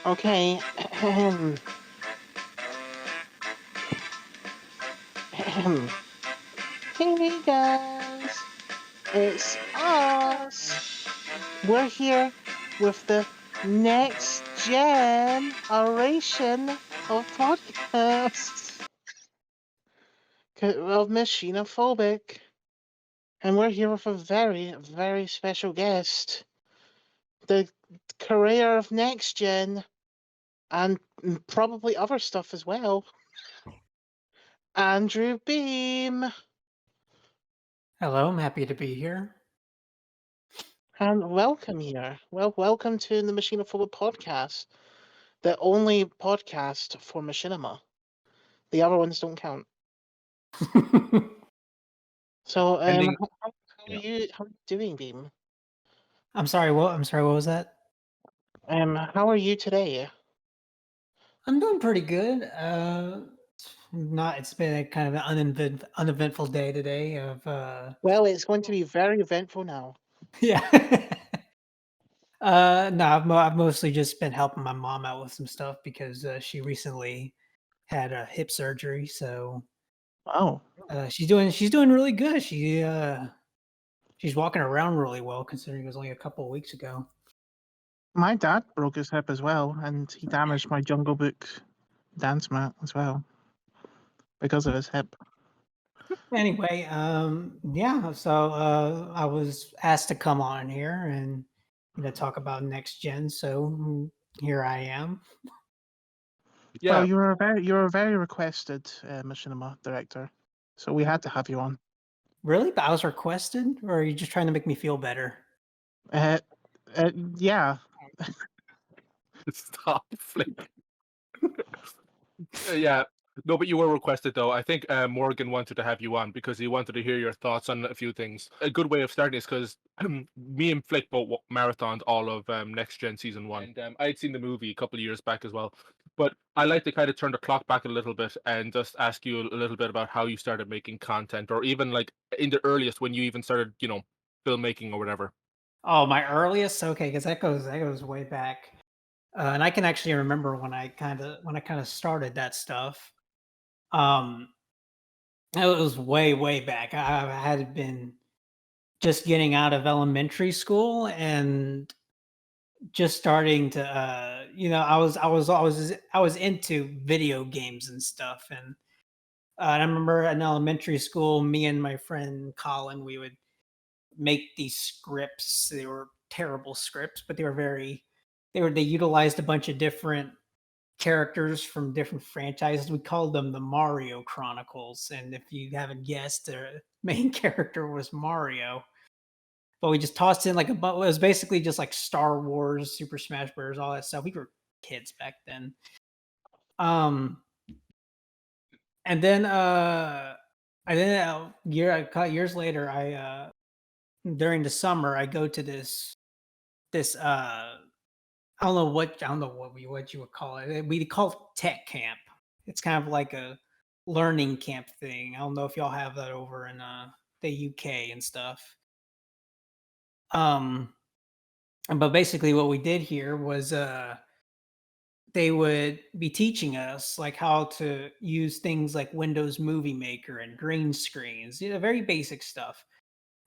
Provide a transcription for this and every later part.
Okay. Hey guys, it's us. We're here with the next generation of podcasts of Machiniphobic. And we're here with a very, very special guest, the career of next gen and probably other stuff as well, Andrew Beam. Hello, I'm happy to be here. And welcome here. Well, welcome to the Machiniphobic podcast, the only podcast for machinima. The other ones don't count. So, Ending. how are Yeah. you? How are you doing, Beam? I'm sorry, what was that? How are you today? I'm doing pretty good. It's been a kind of an uneventful day today of Well, it's going to be very eventful now. yeah. No, I've mostly just been helping my mom out with some stuff because she recently had a hip surgery, so Wow. she's doing really good. She's walking around really well considering it was only a couple of weeks ago. My dad broke his hip as well, and he damaged my Jungle Book dance mat as well because of his hip. Anyway, yeah, so I was asked to come on here and talk about next gen, so here I am. Well, Yeah. you're a very requested machinima director, so we had to have you on. Really? But I was requested, or are you just trying to make me feel better? Uh, yeah. Stop, Flick. Yeah. No, but you were requested though. I think Morgan wanted to have you on because he wanted to hear your thoughts on a few things. A good way of starting is because me and Flick both marathoned all of Next Gen Season 1. And I had seen the movie a couple of years back as well. But I like to kind of turn the clock back a little bit and just ask you a little bit about how you started making content, or even like in the earliest when you even started, filmmaking or whatever. Oh, my earliest, okay, because that goes way back, and I can actually remember when I kind of started that stuff. Um, it was way back. I had been just getting out of elementary school and just starting to I was into video games and stuff, and I remember in elementary school me and my friend Colin, we would make these scripts. They were terrible scripts, but they utilized a bunch of different characters from different franchises. We called them the Mario Chronicles, and if you haven't guessed, the main character was Mario. But we just tossed in like it was basically just like Star Wars, Super Smash Bros, all that stuff. We were kids back then. Um, and then years later, during the summer, I go to this I don't know what you would call it. We call it tech camp. It's kind of like a learning camp thing. I don't know if y'all have that over in the UK and stuff. Um, but basically what we did here was they would be teaching us like how to use things like Windows Movie Maker and green screens, very basic stuff.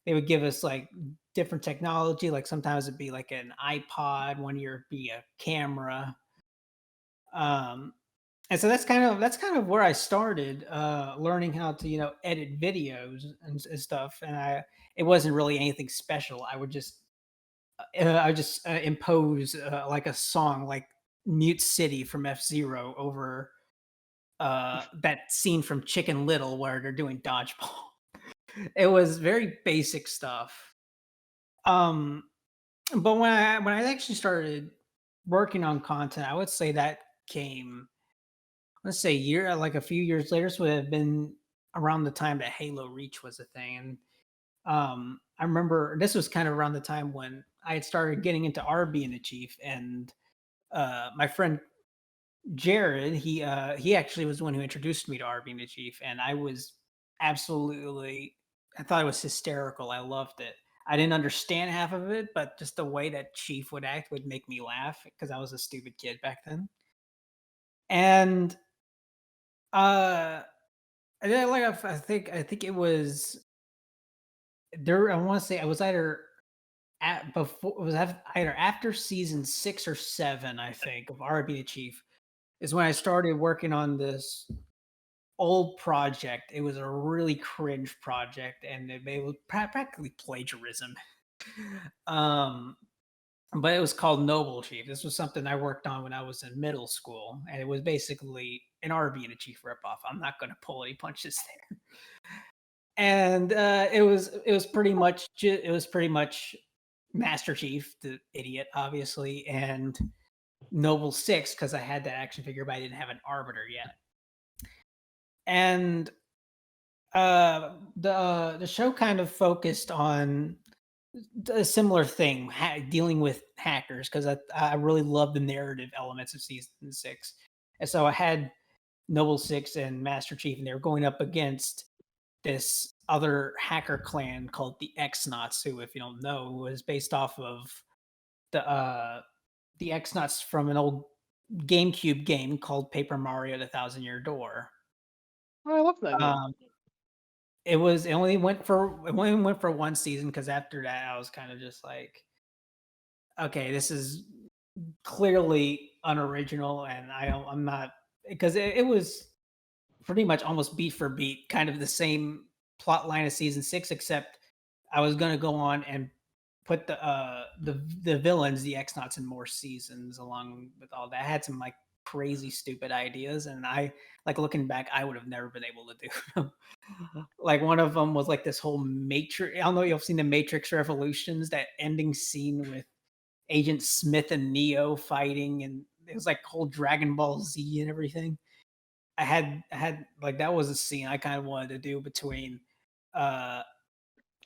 They would give us like different technology, like sometimes it'd be like an iPod, one year it'd be a camera. Um, and so that's kind of where I started learning how to edit videos and stuff. And it wasn't really anything special. I just impose like a song like Mute City from F Zero over that scene from Chicken Little where they're doing dodgeball. It was very basic stuff. Um, but when I actually started working on content, I would say that came, let's say, like a few years later. So it would have been around the time that Halo Reach was a thing. And I remember this was kind of around the time when I had started getting into RB and the Chief, and my friend Jared, he actually was the one who introduced me to RB and the Chief, and I was absolutely, I thought it was hysterical. I loved it. I didn't understand half of it, but just the way that Chief would act would make me laugh because I was a stupid kid back then. And uh, and then, like I think it was there. I want to say I was either at before it was either after season 6 or 7, I think, of RB the Chief is when I started working on this old project. It was a really cringe project, and it was practically plagiarism. um, but it was called Noble Chief. This was something I worked on when I was in middle school, and it was basically an RB and a Chief ripoff. I'm not going to pull any punches there. And it was pretty much Master Chief, the idiot, obviously, and Noble Six because I had that action figure, but I didn't have an Arbiter yet. And the show kind of focused on a similar thing, dealing with hackers, because I really love the narrative elements of season 6, and so I had Noble Six and Master Chief, and they were going up against this other hacker clan called the X-Nauts, who, if you don't know, was based off of the X-Nauts from an old GameCube game called Paper Mario: The Thousand-Year Door. Oh, I love that game. It only went for one season because after that I was kind of just like, okay, this is clearly unoriginal, and I'm not, because it was pretty much almost beat for beat, kind of the same plot line as season 6, except I was gonna go on and put the villains, the X-Nauts, in more seasons along with all that. I had some like crazy stupid ideas, and I, like, looking back, I would have never been able to do them. Like, one of them was like this whole Matrix. I don't know if you've seen the Matrix Revolutions, that ending scene with Agent Smith and Neo fighting, and it was like whole Dragon Ball Z and everything. I had like, that was a scene I kind of wanted to do between uh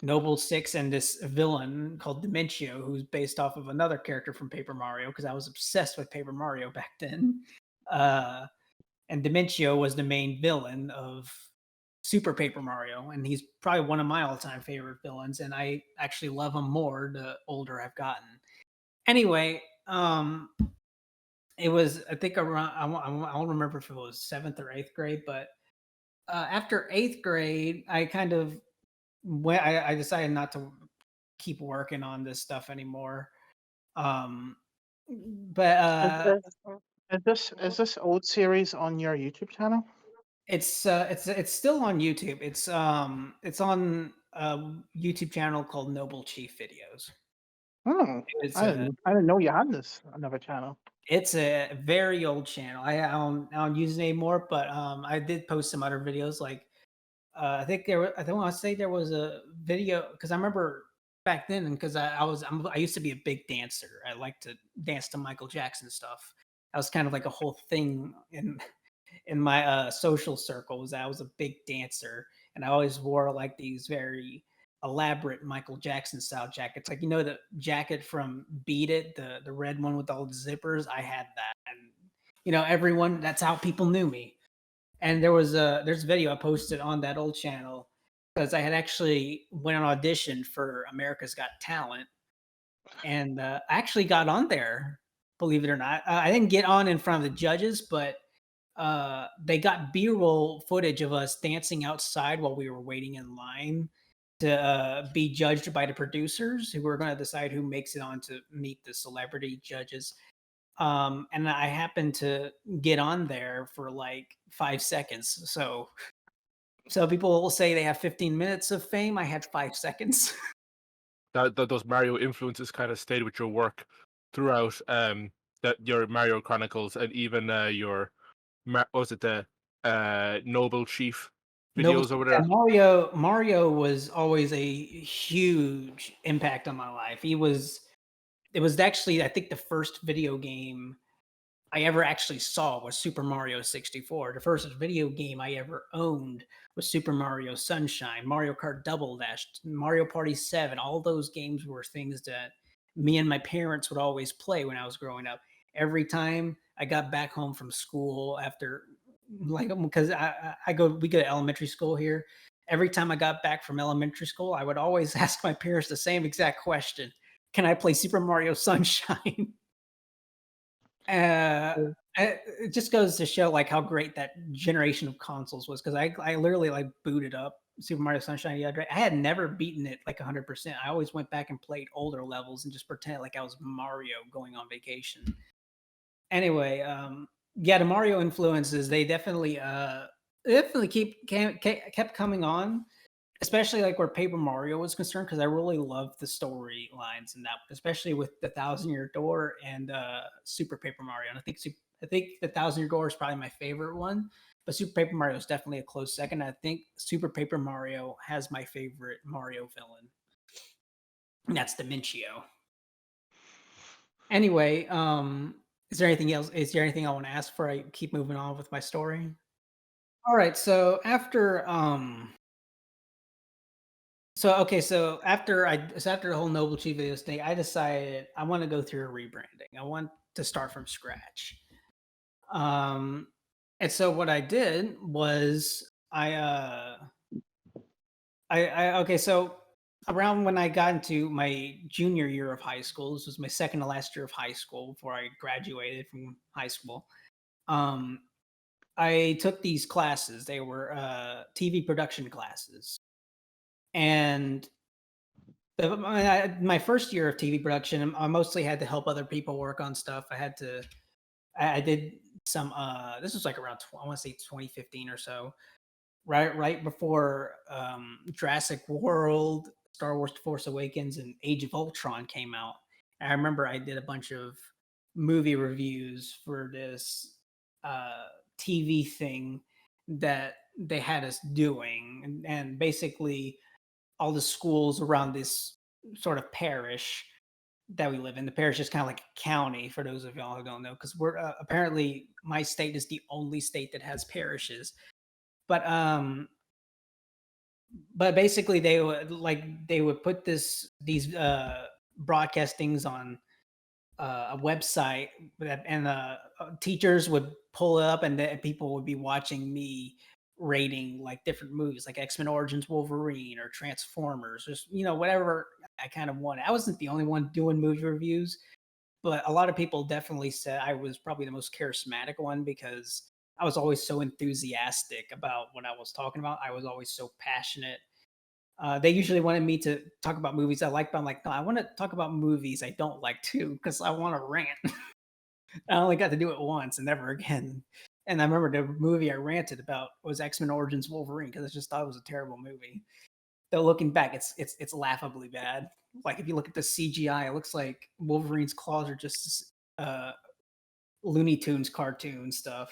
Noble Six and this villain called Dementio, who's based off of another character from Paper Mario, because I was obsessed with Paper Mario back then. Uh, and Dementio was the main villain of Super Paper Mario, and he's probably one of my all-time favorite villains, and I actually love him more the older I've gotten. Anyway, it was, I think, around, I don't remember if it was 7th or 8th grade, but after 8th grade, I kind of I decided not to keep working on this stuff anymore. Um, but Is this old series on your YouTube channel? it's still on YouTube. It's on a YouTube channel called Noble Chief Videos. Oh, It's I a didn't know you had this another channel. it's a very old channel. I don't use it anymore, but I did post some other videos. Like, I don't want to say there was a video, because I remember back then, because I used to be a big dancer. I like to dance to Michael Jackson stuff. That was kind of like a whole thing in my social circles. I was a big dancer, and I always wore like these very elaborate Michael Jackson style jackets. Like, the jacket from Beat It, the red one with all the zippers. I had that, and everyone, that's how people knew me. And there's a video I posted on that old channel, because I had actually went on audition for America's Got Talent, and I actually got on there, believe it or not. I didn't get on in front of the judges, but they got B-roll footage of us dancing outside while we were waiting in line to be judged by the producers, who were going to decide who makes it on to meet the celebrity judges. And I happened to get on there for like 5 seconds. So people will say they have 15 minutes of fame. I had 5 seconds. Those Mario influences kind of stayed with your work throughout your Mario Chronicles, and even your what was it, the Noble Chief No, videos over yeah, there? Mario was always a huge impact on my life. It was actually, I think, the first video game I ever actually saw was Super Mario 64. The first video game I ever owned was Super Mario Sunshine, Mario Kart Double Dash, Mario Party 7. All those games were things that me and my parents would always play when I was growing up. Every time I got back home from school after, like, because we go to elementary school here, every time I got back from elementary school, I would always ask my parents the same exact question: "Can I play Super Mario Sunshine?" Uh, Mm. it just goes to show, like, how great that generation of consoles was, 'cause I literally, like, booted up Super Mario Sunshine the other day. I had never beaten it, like, 100%. I always went back and played older levels and just pretended like I was Mario going on vacation. Anyway, yeah, the Mario influences, they definitely kept coming on, especially, like, where Paper Mario was concerned, because I really loved the storylines in that, especially with the Thousand Year Door and, Super Paper Mario, and I think the Thousand Year Door is probably my favorite one, but Super Paper Mario is definitely a close second. I think Super Paper Mario has my favorite Mario villain, and that's Dimencio. Anyway, is there anything else? Is there anything I want to ask before I keep moving on with my story? All right. So after the whole Noble Chief Videos thing, I decided I want to go through a rebranding. I want to start from scratch. Um, and so what I did was okay, so around when I got into my junior year of high school, this was my second to last year of high school before I graduated from high school. Um, I took these classes. They were TV production classes, and my first year of TV production, I mostly had to help other people work on stuff. I did some. This was like around I want to say 2015 or so, right before Jurassic World, Star Wars: The Force Awakens, and Age of Ultron came out. And I remember I did a bunch of movie reviews for this uh, TV thing that they had us doing, and basically all the schools around this sort of parish that we live in. The parish is kind of like a county for those of y'all who don't know, because we're apparently my state is the only state that has parishes. But basically they would put these broadcastings on a website and teachers would pull it up and people would be watching me rating like different movies like X-Men Origins Wolverine or Transformers, just whatever I kind of wanted. I wasn't the only one doing movie reviews, but a lot of people definitely said I was probably the most charismatic one because I was always so enthusiastic about what I was talking about. I was always so passionate. They usually wanted me to talk about movies I like, but I'm like, no, I want to talk about movies I don't like too, because I want to rant. I only got to do it once and never again. And I remember the movie I ranted about was X-Men Origins Wolverine, because I just thought it was a terrible movie. Though looking back, it's laughably bad. Like if you look at the CGI, it looks like Wolverine's claws are just Looney Tunes cartoon stuff.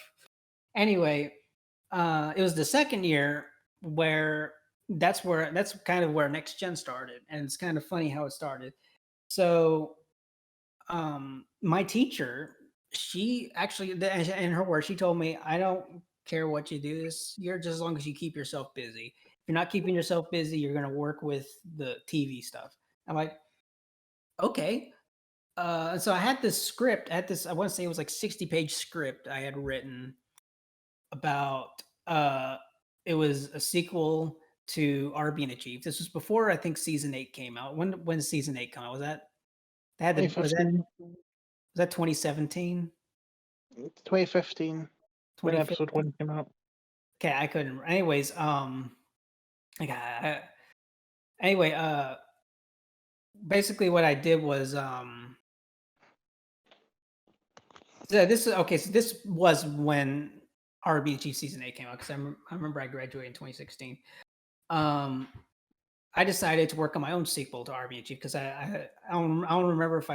Anyway, it was the second year where that's kind of where Next Gen started, and it's kind of funny how it started. So, my teacher, she actually, in her words, she told me, "I don't care what you do this year, just as long as you keep yourself busy. If you're not keeping yourself busy, you're gonna work with the TV stuff." I'm like, okay. So I had this script. I want to say it was like 60-page script I had written about it was a sequel to R Being Achieved. This was before I think season 8 came out. When did season 8 come out? Was that 2017? 2015, when 2015? episode 1 came out. Okay, I couldn't. Anyways, like, anyway, basically what I did was so this was when RBG season 8 came out, because I remember I graduated in 2016. Um I decided to work on my own sequel to RBG, because I don't remember if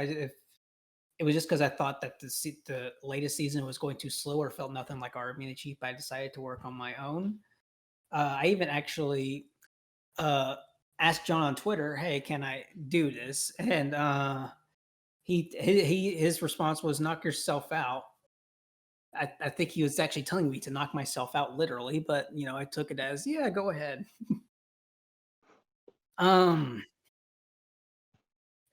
it was just because I thought that the latest season was going too slow or felt nothing like RBG, but I decided to work on my own. I even actually uh asked John on Twitter, "Hey, can I do this?" And his response was, "Knock yourself out." I think he was actually telling me to knock myself out literally, but I took it as, yeah, go ahead. Um,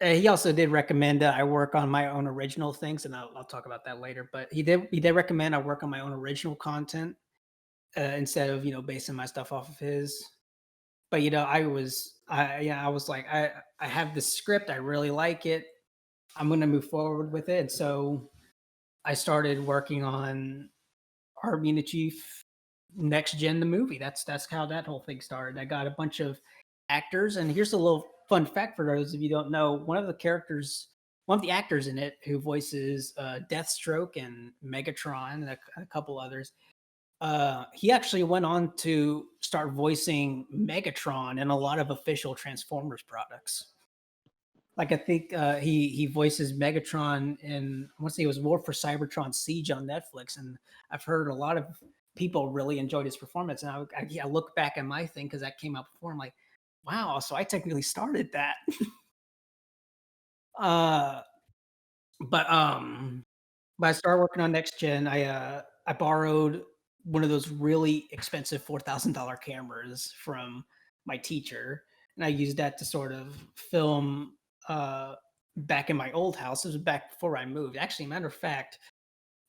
he also did recommend that I work on my own original things, and I'll talk about that later. But he did recommend I work on my own original content instead of basing my stuff off of his. but I was like, I have this script, I really like it, I'm gonna move forward with it. And so I started working on Army and the Chief Next Gen the movie. That's how that whole thing started. I got a bunch of actors, and here's a little fun fact for those of you who don't know. One of the actors in it who voices Deathstroke and Megatron and a couple others, he actually went on to start voicing Megatron in a lot of official Transformers products. Like I think he voices Megatron in, I want to say it was War for Cybertron Siege on Netflix, and I've heard a lot of people really enjoyed his performance. And I look back at my thing because that came out before. I'm like, wow, so I technically started that. uh, but I started working on Next Gen. I borrowed one of those really expensive $4,000 cameras from my teacher, and I used that to sort of film uh, back in my old house. This was back before I moved. Actually, matter of fact,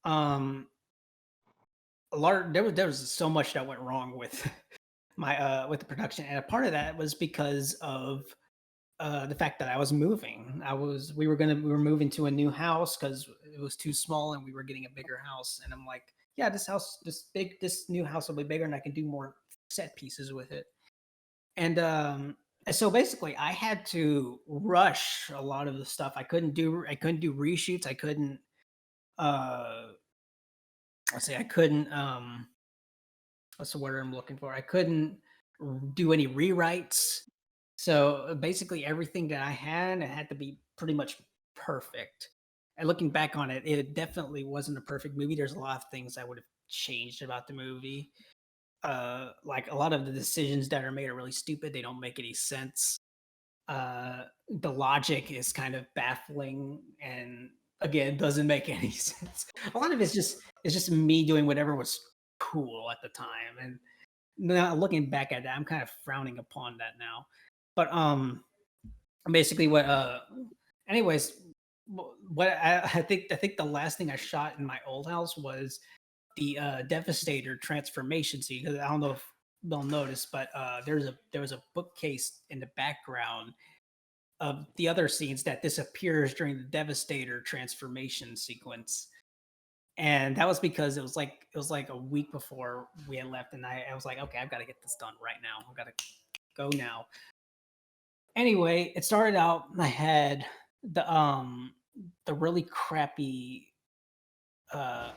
um, there was so much that went wrong with my with the production, and a part of that was because of the fact that I was moving. We were moving to a new house because it was too small, and we were getting a bigger house. And I'm like, yeah, this new house will be bigger, and I can do more set pieces with it. And so basically, I had to rush a lot of the stuff. I couldn't do reshoots. I couldn't. Let's say I couldn't. What's the word I'm looking for? I couldn't do any rewrites. So basically, everything that I had, it had to be pretty much perfect. And looking back on it, it definitely wasn't a perfect movie. There's a lot of things I would have changed about the movie. Like a lot of the decisions that are made are really stupid. They don't make any sense. The logic is kind of baffling, and again, doesn't make any sense. A lot of it's just me doing whatever was cool at the time, and now looking back at that, I'm kind of frowning upon that now. But basically, anyways, what I think the last thing I shot in my old house was the Devastator transformation scene. 'Cause I don't know if they'll notice, but there was a bookcase in the background of the other scenes that disappears during the Devastator transformation sequence. And that was because it was like a week before we had left, and I was like, okay, I've got to get this done right now. I've got to go now. Anyway, it started out, I had the really crappy uh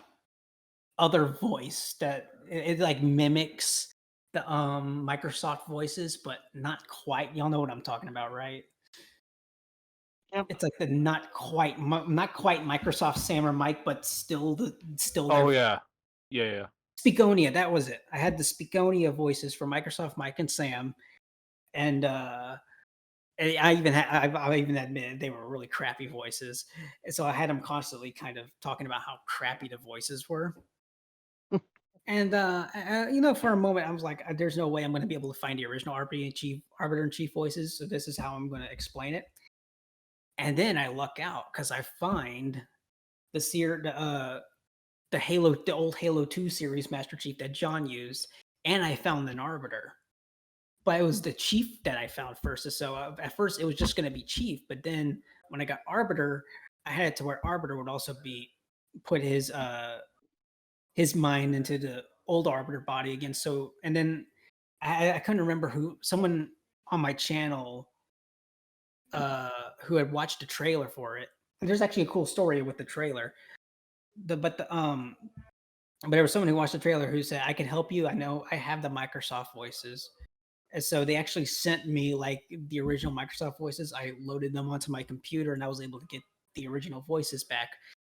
other voice that it like mimics the Microsoft voices, but not quite. Y'all know what I'm talking about, right? Yep. It's like the not quite Microsoft Sam or Mike, but still Oh their yeah, yeah. Speakonia. That was it. I had the Speakonia voices for Microsoft Mike and Sam, and I even admitted they were really crappy voices, and so I had them constantly kind of talking about how crappy the voices were. And for a moment, I was like, "There's no way I'm going to be able to find the original Arbiter in Chief voices, so this is how I'm going to explain it." And then I luck out because I find the old Halo 2 series Master Chief that John used, and I found an Arbiter. But it was the Chief that I found first. So at first it was just going to be Chief, but then when I got Arbiter, I had it to where Arbiter would also put his mind into the old Arbiter body again. So and then I couldn't remember someone on my channel who had watched the trailer for it. And there's actually a cool story with the trailer. But there was someone who watched the trailer who said, I can help you. I know I have the Microsoft voices. And so they actually sent me like the original Microsoft voices. I loaded them onto my computer, and I was able to get the original voices back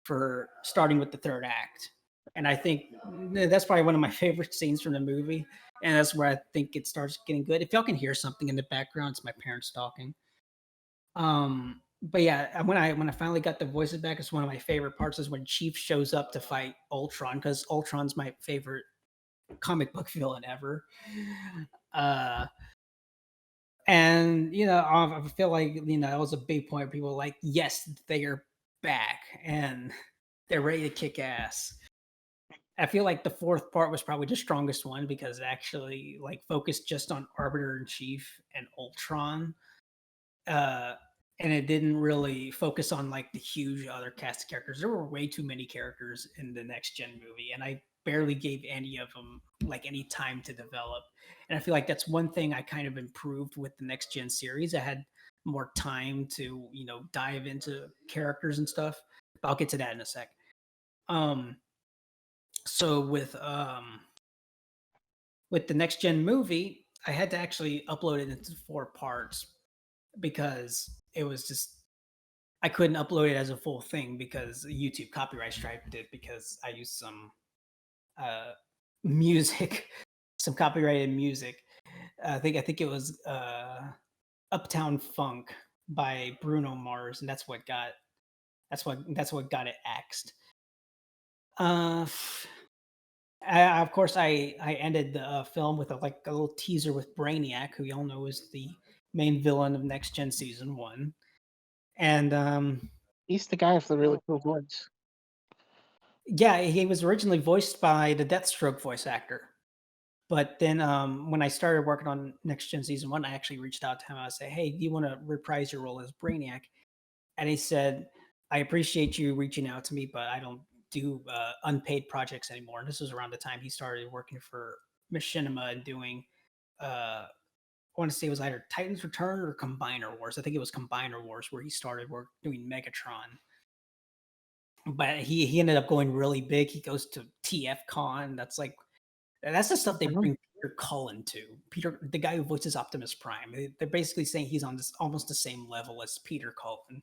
for starting with the third act. And I think that's probably one of my favorite scenes from the movie. And that's where I think it starts getting good. If y'all can hear something in the background, it's my parents talking. But yeah, when I finally got the voices back, it's one of my favorite parts is when Chief shows up to fight Ultron, because Ultron's my favorite comic book villain ever. And I feel like that was a big point. People were like, yes, they are back and they're ready to kick ass. I feel like the fourth part was probably the strongest one because it actually like focused just on Arbiter in Chief and Ultron. Uh and it didn't really focus on like the huge other cast of characters. There were way too many characters in the next gen movie, and I barely gave any of them like any time to develop. And I feel like that's one thing I kind of improved with the next gen series. I had more time to, dive into characters and stuff. But I'll get to that in a sec. Um so with the next gen movie, I had to actually upload it into 4 parts because it was just I couldn't upload it as a full thing because YouTube copyright striped it because I used some uh music, some copyrighted music. I think it was Uptown Funk by Bruno Mars, and that's what got it axed. Uh of course, I ended the film with a little teaser with Brainiac, who we all know is the main villain of Next Gen Season 1. And He's the guy with the really cool voice. yeah, he was originally voiced by the Deathstroke voice actor. But then when I started working on Next Gen Season 1, I actually reached out to him. I said, "Hey, do you want to reprise your role as Brainiac?" And he said, "I appreciate you reaching out to me, but I don't do unpaid projects anymore." And this was around the time he started working for Machinima and doing, I want to say it was either Titans Return or Combiner Wars. I think it was Combiner Wars where he started doing Megatron. But he ended up going really big. He goes to TF Con. That's the stuff they Mhm. bring Peter Cullen to. Peter, the guy who voices Optimus Prime. They're basically saying he's on this almost the same level as Peter Cullen.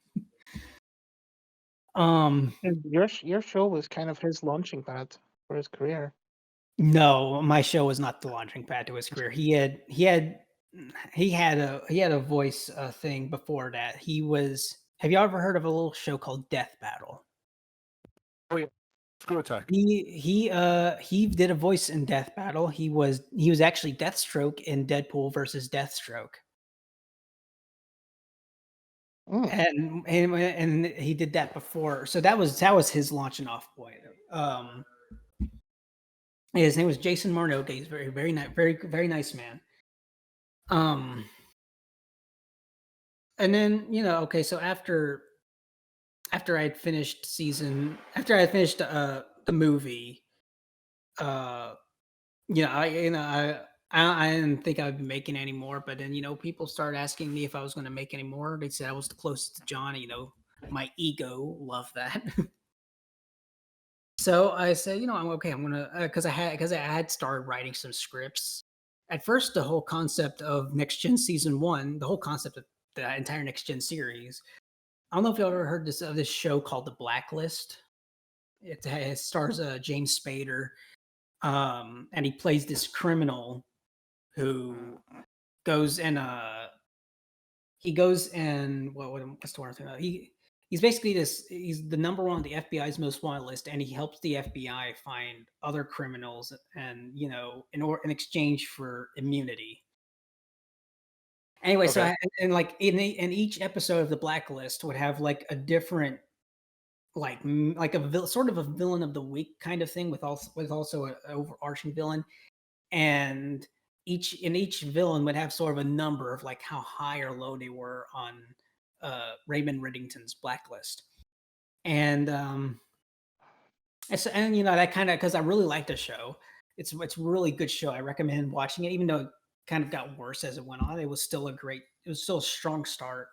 And your show was kind of his launching pad for his career. No, my show was not the launching pad to his career. He had a voice thing before that. Have you ever heard of a little show called Death Battle? Oh yeah, Screw Attack. He did a voice in Death Battle. He was actually Deathstroke in Deadpool versus Deathstroke. Mm. And he did that before. So that was his launching off point. His name was Jason Marnoga. He's very, very nice, very, very nice man. And then, okay, so after I had finished the movie, uh I didn't think I would be making any more, but then people started asking me if I was going to make any more. They said I was the closest to John. My ego loved that. So I said, I'm okay. I'm gonna because I had started writing some scripts. At first, the whole concept of Next Gen Season 1, the whole concept of the entire Next Gen series. I don't know if you ever heard this show called The Blacklist. It stars James Spader, and he plays this criminal who goes and what's the word I'm thinking of? He's basically he's the number one on the FBI's most wanted list, and he helps the FBI find other criminals, and in exchange for immunity. Anyway, so Okay. and like in each episode of The Blacklist would have like a different like sort of a villain of the week kind of thing with also an overarching villain, and each villain would have sort of a number of like how high or low they were on Raymond Riddington's blacklist. And that kind of, because I really liked the show. It's a really good show. I recommend watching it, even though it kind of got worse as it went on. It was still a strong start,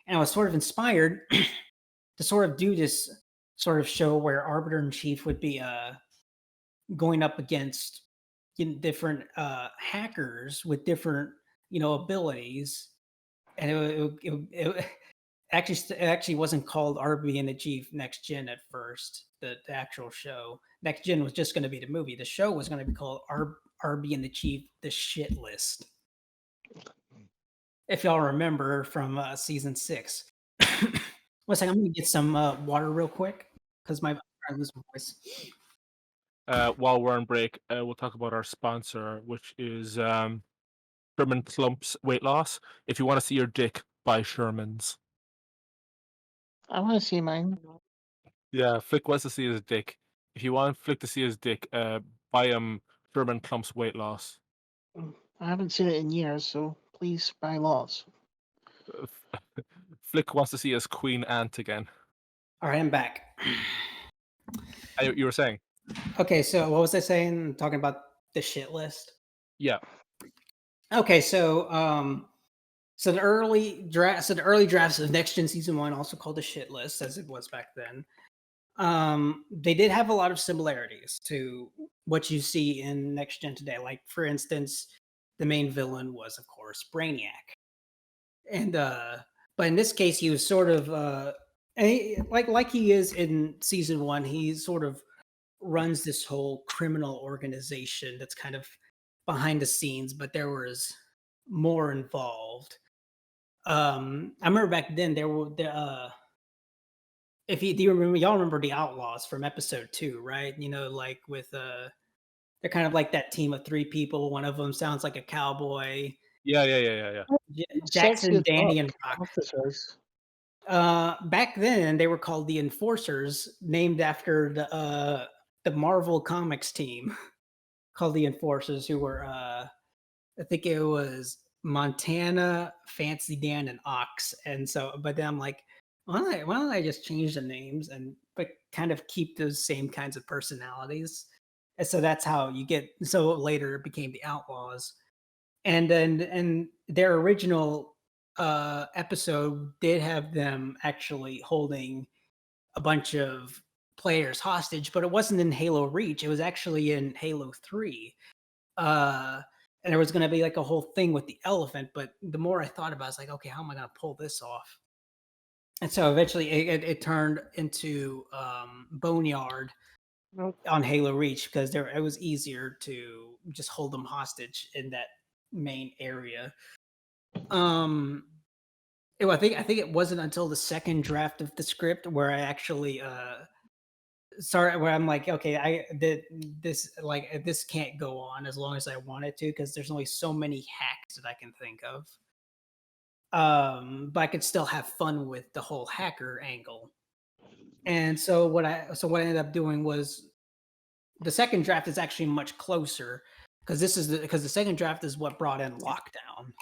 and I was sort of inspired to sort of do this sort of show where Arbiter in Chief would be going up against different hackers with different abilities, and it actually wasn't called RB and the Chief Next Gen at first. The actual show Next Gen was just going to be the movie. The show was going to be called RB and the Chief The Shit List, if y'all remember from season 6. One second, I'm gonna get some water real quick because I lose my voice. While we're on break, we'll talk about our sponsor, which is Sherman Clump's Weight Loss. If you want to see your dick, buy Sherman's. I want to see mine. Yeah, Flick wants to see his dick. If you want Flick to see his dick, buy him Sherman Clump's weight loss. I haven't seen it in years, so please buy lots. Flick wants to see his queen aunt again. All right, I'm back. You were saying? Okay, so what was I saying? Talking about the shit list. Yeah. Okay, so the early drafts of Next Gen Season 1, also called the shit list, as it was back then. They did have a lot of similarities to what you see in Next Gen today. Like, for instance, the main villain was, of course, Brainiac. And but in this case, he was sort of like he is in Season 1, he sort of runs this whole criminal organization that's kind of behind the scenes, but there was more involved. I remember back then there were if you do you remember, y'all remember the Outlaws from episode 2, right? You know, like with they're kind of like that team of 3 people. One of them sounds like a cowboy. Yeah. Jackson, Sexy as Danny, fuck, and Rock. officers. Back then they were called the Enforcers, named after the Marvel Comics team called the Enforcers, who were I think it was Montana, Fancy Dan, and Ox. And so, but then I'm like, why don't I just change the names but kind of keep those same kinds of personalities? And so that's how you get. So later it became the Outlaws, and their original episode did have them actually holding a bunch of players hostage, but it wasn't in Halo Reach. It was actually in Halo 3. And there was going to be like a whole thing with the elephant, but the more I thought about it, I was like, okay, how am I going to pull this off? And so eventually it turned into Boneyard Nope. on Halo Reach, because it was easier to just hold them hostage in that main area. I think it wasn't until the second draft of the script where I actually where I'm like, okay, I did this can't go on as long as I want it to, because there's only so many hacks that I can think of. But I could still have fun with the whole hacker angle. And so what I ended up doing was the second draft is actually much closer, because the second draft is what brought in Lockdown.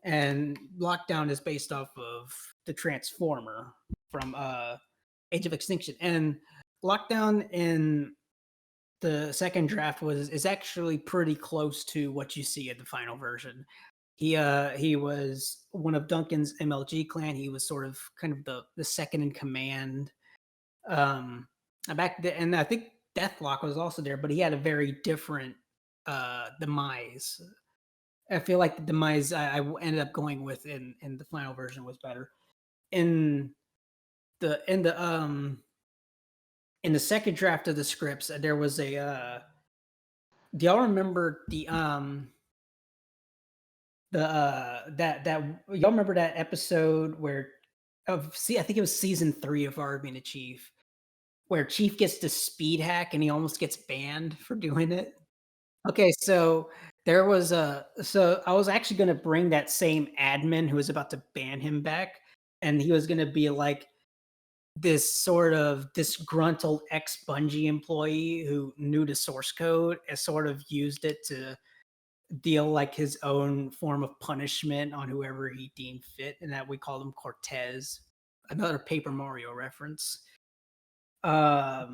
And Lockdown is based off of the Transformer from Age of Extinction. And Lockdown in the second draft is actually pretty close to what you see in the final version. He was one of Duncan's MLG clan. He was sort of kind of the second in command. And I think Deathlock was also there, but he had a very different demise. I feel like the demise I ended up going with in the final version was better. In the second draft of the scripts, there was a do y'all remember that y'all remember that episode I think it was season 3 of Our Being a Chief, where Chief gets the speed hack and he almost gets banned for doing it? Okay, so there was so I was actually going to bring that same admin who was about to ban him back, and he was going to be like this sort of disgruntled ex-Bungie employee who knew the source code and sort of used it to deal like his own form of punishment on whoever he deemed fit, and that we called him Cortez. Another Paper Mario reference. But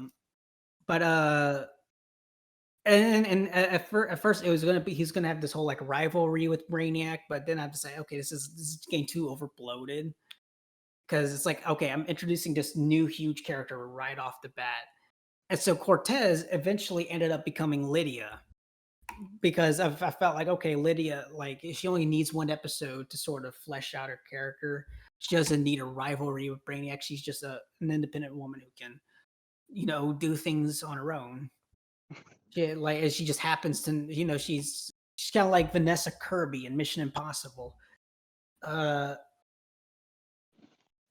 and at first it was he's gonna have this whole like rivalry with Brainiac, but then I have to say, okay, this is getting too overbloated, because it's like, okay, I'm introducing this new huge character right off the bat. And so Cortez eventually ended up becoming Lydia, because I felt like, okay, Lydia, like, she only needs one episode to sort of flesh out her character. She doesn't need a rivalry with Brainiac. She's just an independent woman who can, do things on her own. She just happens to, she's kind of like Vanessa Kirby in Mission Impossible. And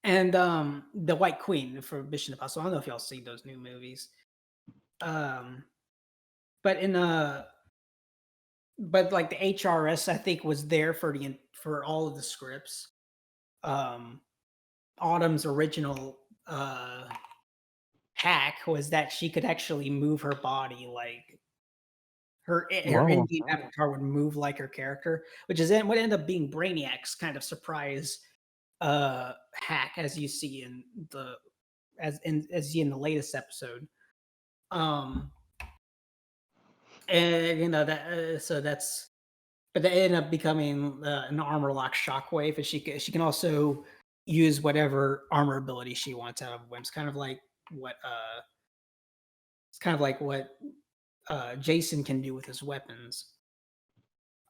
the White Queen for Mission Impossible. I don't know if y'all seen those new movies. But but like the HRS, I think, was there for all of the scripts. Autumn's original hack was that she could actually move her body like her Whoa. in-game avatar would move like her character, which is then what ended up being Brainiac's kind of surprise hack, as you see in the the latest episode. Um, and that so that's but that ended up becoming an armor lock shockwave, and she can also use whatever armor ability she wants out of Whims, kind of like what it's kind of like what Jason can do with his weapons.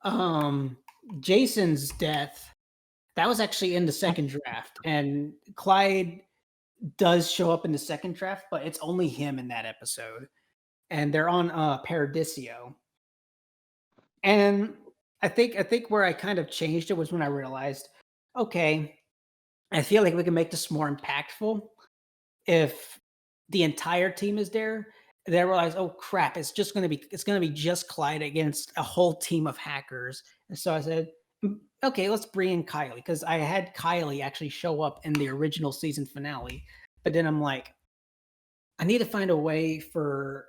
Um, Jason's death, that was actually in the second draft, and Clyde does show up in the second draft, but it's only him in that episode, and they're on Paradiso. And I think where I kind of changed it was when I realized, okay, I feel like we can make this more impactful if the entire team is there. Then I realized, oh crap, it's gonna be just Clyde against a whole team of hackers. And so I said, okay, let's bring in Kylie, because I had Kylie actually show up in the original season finale. But then I'm like, I need to find a way for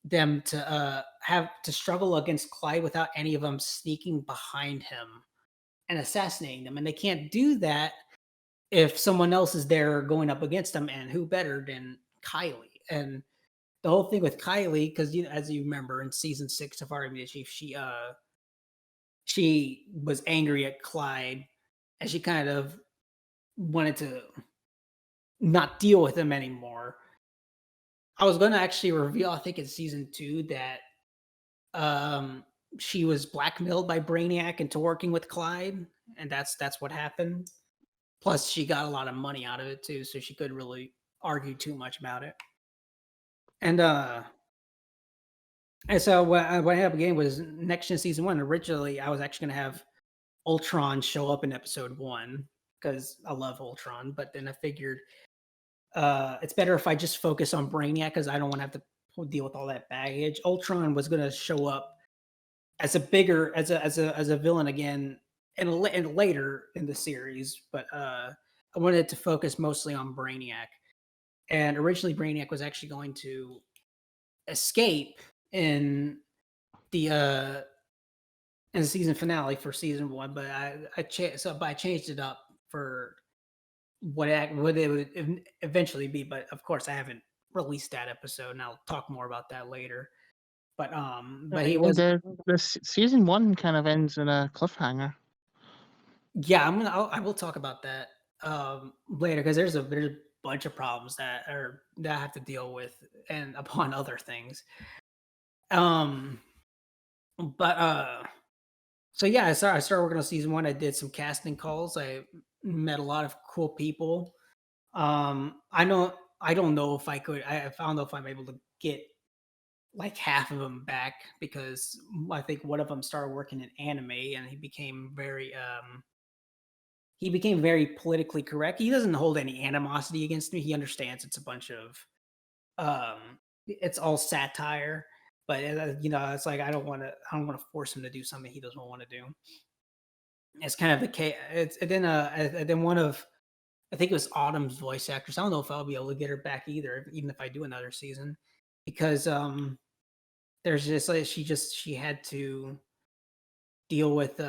them to have to struggle against Clyde without any of them sneaking behind him and assassinating them. And they can't do that if someone else is there going up against them, and who better than Kylie? And the whole thing with Kylie, because as you remember in season 6 of Army Chief, she was angry at Clyde, and she kind of wanted to not deal with him anymore. I was going to actually reveal, I think in season 2, that um she was blackmailed by Brainiac into working with Clyde, and that's what happened. Plus, she got a lot of money out of it too, so she couldn't really argue too much about it. And so what happened again was next gen season 1. Originally, I was actually going to have Ultron show up in episode 1 because I love Ultron, but then I figured it's better if I just focus on Brainiac because I don't want to have to deal with all that baggage. Ultron was going to show up as a bigger as a villain again and later in the series, but I wanted to focus mostly on Brainiac. And originally, Brainiac was actually going to escape in the in the season finale for season 1, but I changed it up for what it would eventually be. But of course, I haven't released that episode, and I'll talk more about that later. But he was The season 1 kind of ends in a cliffhanger. yeah. I will talk about that later because there's a bunch of problems that I have to deal with and upon other things. Um, but So yeah, I started working on season 1. I did some casting calls. I met a lot of cool people. I don't know if I could. I don't know if I'm able to get like half of them back because I think one of them started working in anime and he became very politically correct. He doesn't hold any animosity against me. He understands it's a bunch of it's all satire, but it's like I don't want to force him to do something he doesn't want to do. It's kind of the case. It's and then one of I think it was Autumn's voice actress. I don't know if I'll be able to get her back either, even if I do another season, because there's just like she had to deal with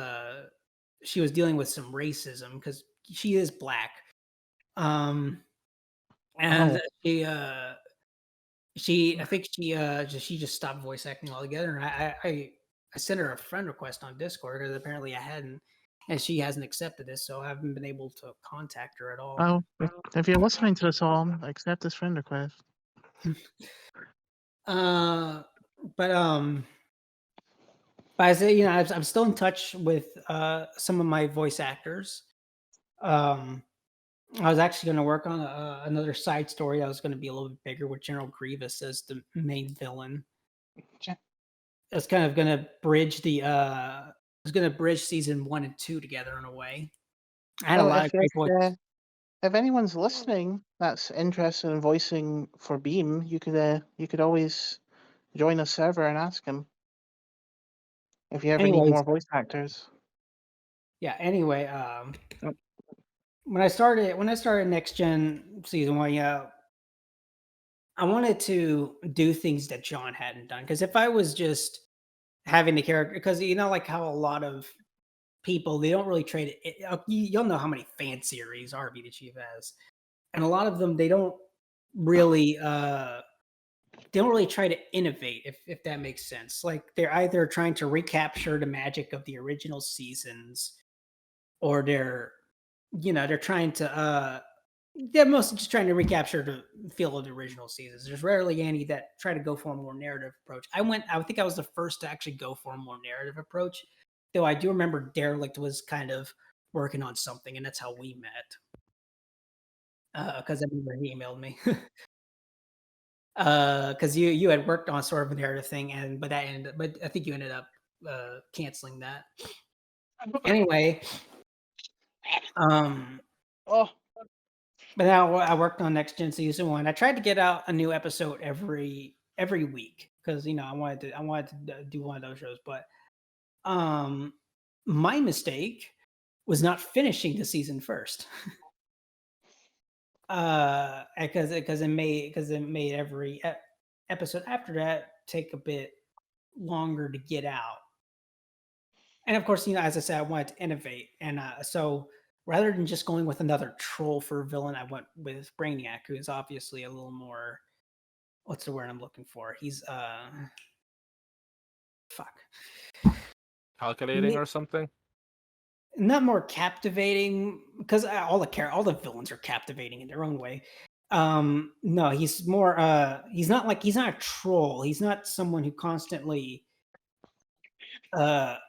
she was dealing with some racism because she is black, um, and Oh, she I think she just stopped voice acting altogether. And I sent her a friend request on Discord because apparently I hadn't, and she hasn't accepted it, so I haven't been able to contact her at all. well, if you're listening to this all, accept this friend request. Uh, but but I say I'm still in touch with some of my voice actors. Um, I was actually going to work on another side story that was going to be a little bit bigger with General Grievous as the main villain. It's kind of going to bridge it's going to bridge season 1 and 2 together in a way. I had a Well, lot of great voices. if anyone's listening that's interested in voicing for Beam, you could always join a server and ask him if you ever need Anyways, more voice actors. yeah. Anyway, Yep. when I started next gen season 1, yeah, I wanted to do things that John hadn't done, because if I was just having the character, because like how a lot of people, they don't really trade it. You'll know how many fan series RB the Chief has, and a lot of them really they don't really try to innovate, if that makes sense. Like they're either trying to recapture the magic of the original seasons, or they're trying to they're mostly just trying to recapture the feel of the original seasons. There's rarely any that try to go for a more narrative approach. I think I was the first to actually go for a more narrative approach, though I do remember Derelict was kind of working on something, and that's how we met. Because I remember he emailed me. Because you had worked on sort of a narrative thing, but I think you ended up canceling that. Anyway, Oh, but now I worked on Next Gen Season 1. I tried to get out a new episode every week, because I wanted to do one of those shows. But my mistake was not finishing the season first. Because it made every episode after that take a bit longer to get out. And of course, as I said, I wanted to innovate, and so rather than just going with another troll for a villain, I went with Brainiac, who is obviously a little more. What's the word I'm looking for? He's fuck. Calculating or something. Not more captivating, because all the villains are captivating in their own way. No, he's more. He's not a troll. He's not someone who constantly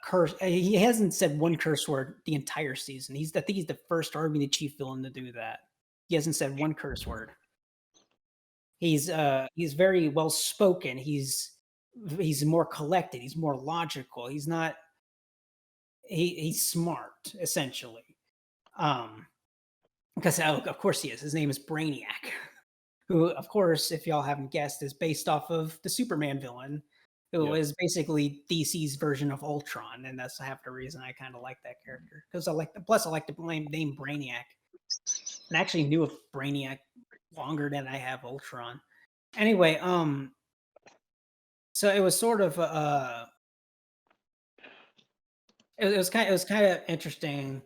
curse. He hasn't said one curse word the entire season. I think he's the first RB the Chief villain to do that. He hasn't said one curse word. He's very well spoken. He's more collected. He's more logical. He's not. He's smart, essentially. Because of course he is. His name is Brainiac, who, of course, if y'all haven't guessed, is based off of the Superman villain, who is basically DC's version of Ultron, and that's half the reason I kind of like that character. Because I like the name Brainiac, and I actually knew of Brainiac longer than I have Ultron. Anyway, so it was sort of it was kind of interesting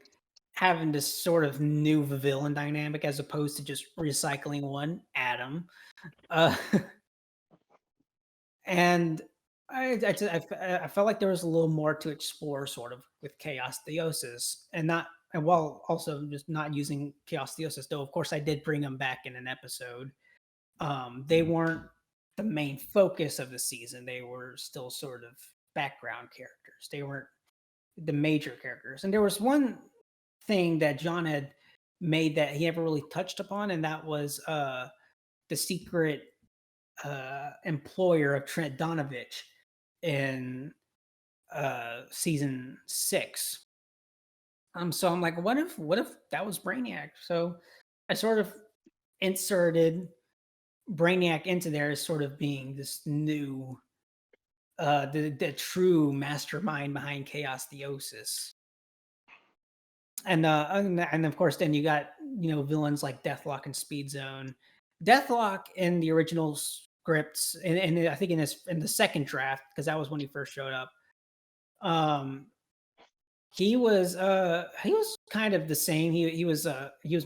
having this sort of new villain dynamic, as opposed to just recycling one Adam. And I felt like there was a little more to explore, sort of, with Chaos Theosis, and while also just not using Chaos Theosis, though of course I did bring them back in an episode. They weren't the main focus of the season. They were still sort of background characters. They weren't the major characters. And there was one thing that John had made that he never really touched upon, and that was the secret employer of Trent Donovich in season 6. So I'm like, what if that was Brainiac? So I sort of inserted Brainiac into there as sort of being this new the true mastermind behind Chaos Theosis. And of course, then you got villains like Deathlock and Speed Zone. Deathlock in the original scripts, and I think in the second draft, because that was when he first showed up. He was kind of the same. He was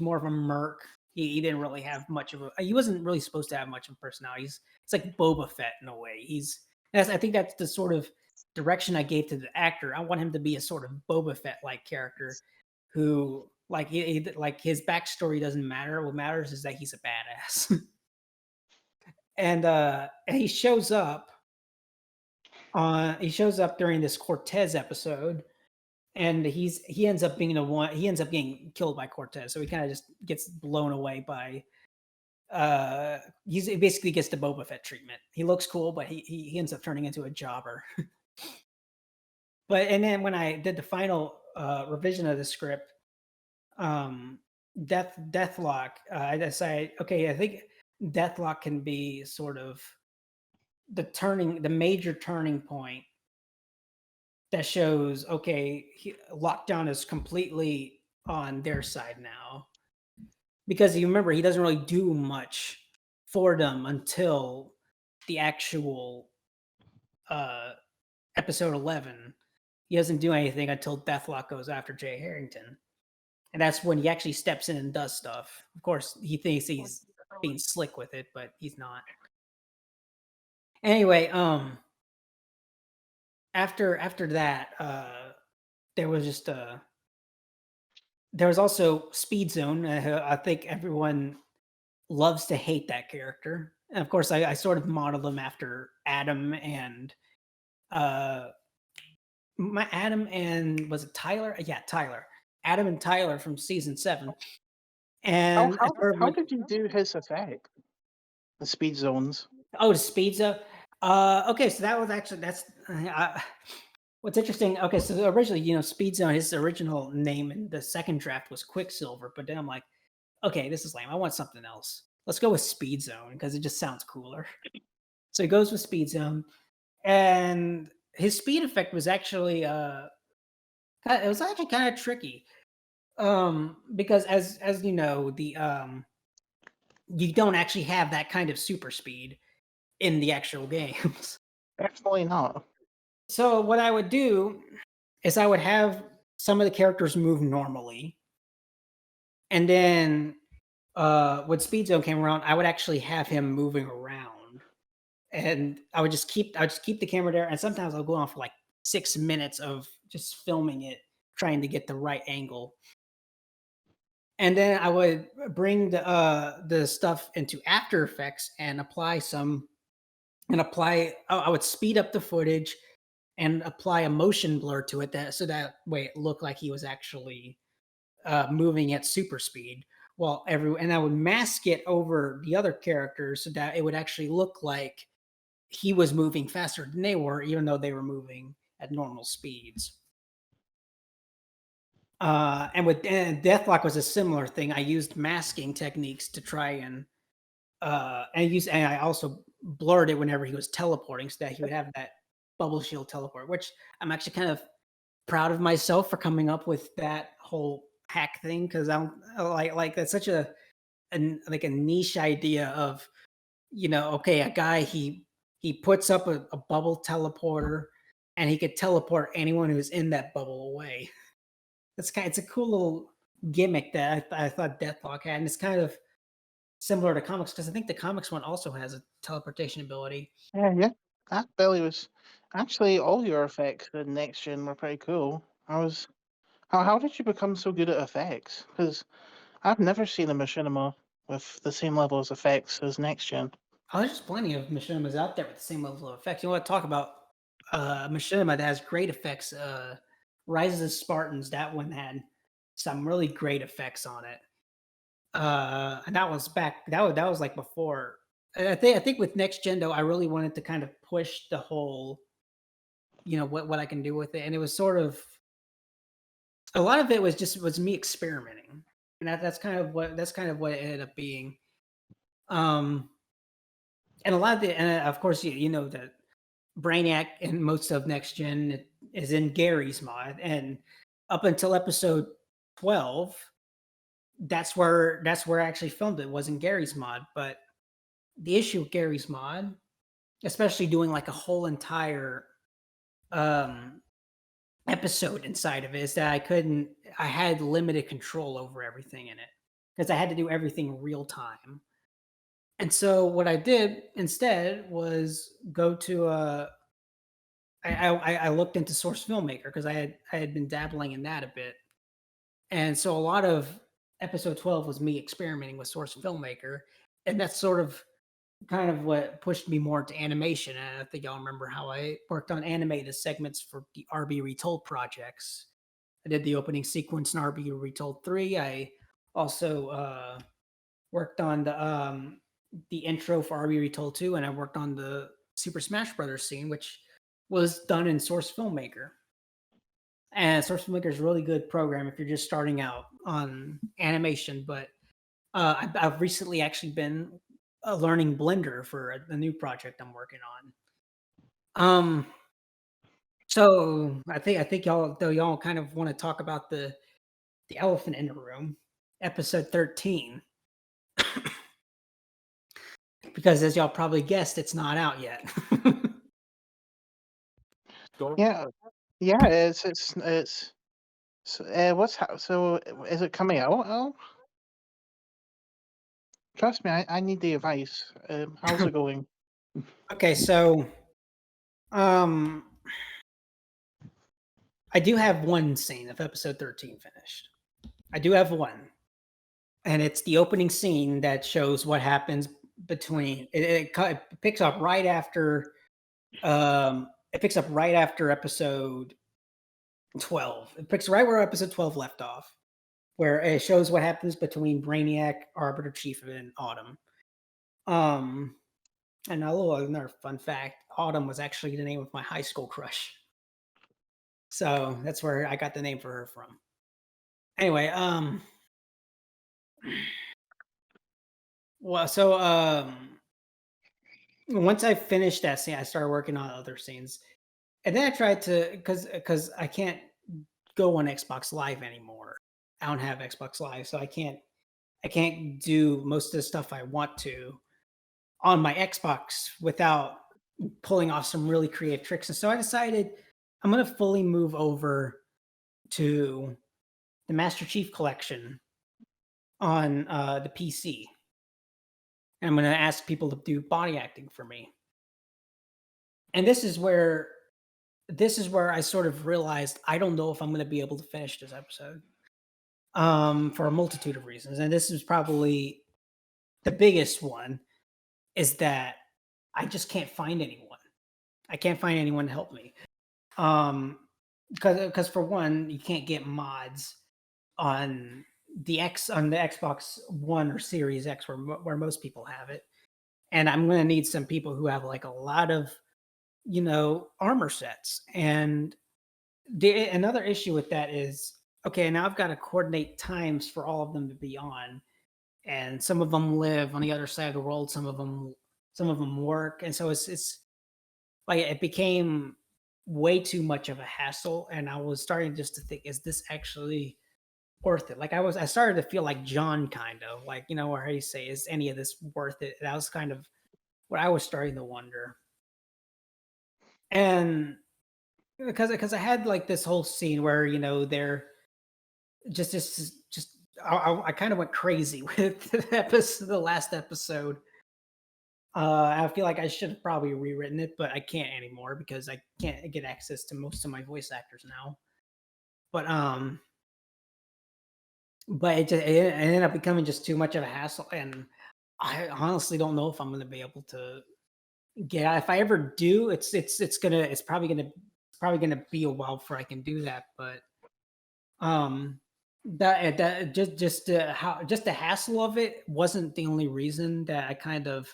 more of a merc. He didn't really have much of a. He wasn't really supposed to have much of a personality. It's like Boba Fett in a way. I think that's the sort of direction I gave to the actor. I want him to be a sort of Boba Fett like character, who like his backstory doesn't matter. What matters is that he's a badass. And he shows up during this Cortez episode, and he ends up being he ends up getting killed by Cortez. So he kind of just gets blown away by he basically gets the Boba Fett treatment. He looks cool, but he ends up turning into a jobber. And then when I did the final revision of the script, Deathlock, I decided, okay, I think Deathlock can be sort of the major turning point that shows, okay, Lockdown is completely on their side now. Because you remember, he doesn't really do much for them until the actual episode 11. He doesn't do anything until Deathlock goes after Jay Harrington. And that's when he actually steps in and does stuff. Of course, he thinks he's being slick with it, but he's not. Anyway, after that, there was just there was also Speed Zone. I think everyone loves to hate that character. And of course, I sort of modeled him after Adam and was it Tyler? Yeah, Tyler. Adam and Tyler from season 7. And How did you do his effect? The speed zones. the speed zone. Okay, so that was actually what's interesting. Okay, so originally, Speed Zone, his original name in the second draft was Quicksilver, but then I'm like, okay, this is lame. I want something else. Let's go with Speed Zone because it just sounds cooler. So he goes with Speed Zone, and his speed effect was actually it was actually kind of tricky, because as you know, the you don't actually have that kind of super speed in the actual games. Definitely not. So what I would do is I would have some of the characters move normally, and then when Speed Zone came around, I would actually have him moving around, and I would just keep the camera there, and sometimes I'll go on for like 6 minutes of just filming it, trying to get the right angle. And then I would bring the stuff into After Effects and I would speed up the footage and apply a motion blur to it, so that way it looked like he was actually moving at super speed. And I would mask it over the other characters so that it would actually look like he was moving faster than they were, even though they were moving at normal speeds. And Deathlock was a similar thing. I used masking techniques to try and I also blurred it whenever he was teleporting so that he would have that bubble shield teleport, which I'm actually kind of proud of myself for coming up with that whole hack thing, because I'm like that's such a niche idea of, okay, a guy he puts up a bubble teleporter and he could teleport anyone who's in that bubble away. It's a cool little gimmick that I thought Deathlock had, and it's kind of similar to comics because I think the comics one also has a teleportation ability. Yeah. That Billy was actually all your effects in Next Gen were pretty cool. How did you become so good at effects? Because I've never seen a machinima with the same level of effects as Next Gen. Oh, there's just plenty of machinimas out there with the same level of effects. You want to talk about machinima that has great effects? Rise of the Spartans, that one had some really great effects on it. And that was back. That was like before. I think with Next Gen though, I really wanted to kind of push the whole, what I can do with it, and it was sort of a lot of it was me experimenting, and that's kind of what it ended up being. And a lot of the, and of course, you know that Brainiac and most of Next Gen is in Gary's mod, and up until episode 12, that's where I actually filmed it, was in Gary's mod. But the issue with Gary's mod, especially doing like a whole entire episode inside of it, is that I had limited control over everything in it because I had to do everything real time. And so what I did instead was go to I looked into Source Filmmaker because I had been dabbling in that a bit. And so a lot of episode 12 was me experimenting with Source Filmmaker, and that's sort of kind of what pushed me more into animation. And I think y'all remember how I worked on animated segments for the RB Retold projects. I did the opening sequence in RB Retold 3. I also worked on the intro for RB Retold 2, and I worked on the Super Smash Brothers scene, which was done in Source Filmmaker. And Source Filmmaker is a really good program if you're just starting out on animation. But I've recently actually been learning Blender for a new project I'm working on. So I think y'all kind of want to talk about the elephant in the room, episode 13. because as y'all probably guessed, it's not out yet. Go. Yeah, it's. So, so is it coming out? Oh, trust me, I need the advice. How's it going? Okay, so um, I do have one scene of episode 13 finished. I do have one, and it's the opening scene that shows what happens between. It picks up right after. It picks up right after episode 12. It picks right where episode 12 left off, where it shows what happens between Brainiac, Arbiter Chief, and Autumn. And another fun fact: Autumn was actually the name of my high school crush. So that's where I got the name for her from. Anyway, well, so once I finished that scene, I started working on other scenes, and then I tried to because I can't go on Xbox Live anymore. I don't have Xbox Live, so I can't do most of the stuff I want to on my Xbox without pulling off some really creative tricks. And so I decided I'm going to fully move over to the Master Chief Collection on the PC. And I'm going to ask people to do body acting for me. And this is where I sort of realized I don't know if I'm going to be able to finish this episode for a multitude of reasons. And this is probably the biggest one, is that I just can't find anyone. I can't find anyone to help me. Because for one, you can't get mods on the Xbox One or Series X where most people have it. And I'm going to need some people who have like a lot of, armor sets. And another issue with that is, okay, now I've got to coordinate times for all of them to be on. And some of them live on the other side of the world. Some of them work. And so it's like, it became way too much of a hassle. And I was starting just to think, is this actually worth it? Like I started to feel like John, kind of like, where you say, is any of this worth it? That was kind of what I was starting to wonder. And because I had like this whole scene where, they're just I kind of went crazy with the last episode. I feel like I should have probably rewritten it, but I can't anymore because I can't get access to most of my voice actors now. But it ended up becoming just too much of a hassle, and I honestly don't know if I'm going to be able to get out. If I ever do, it's probably gonna be a while before I can do that. But that just the hassle of it wasn't the only reason that I kind of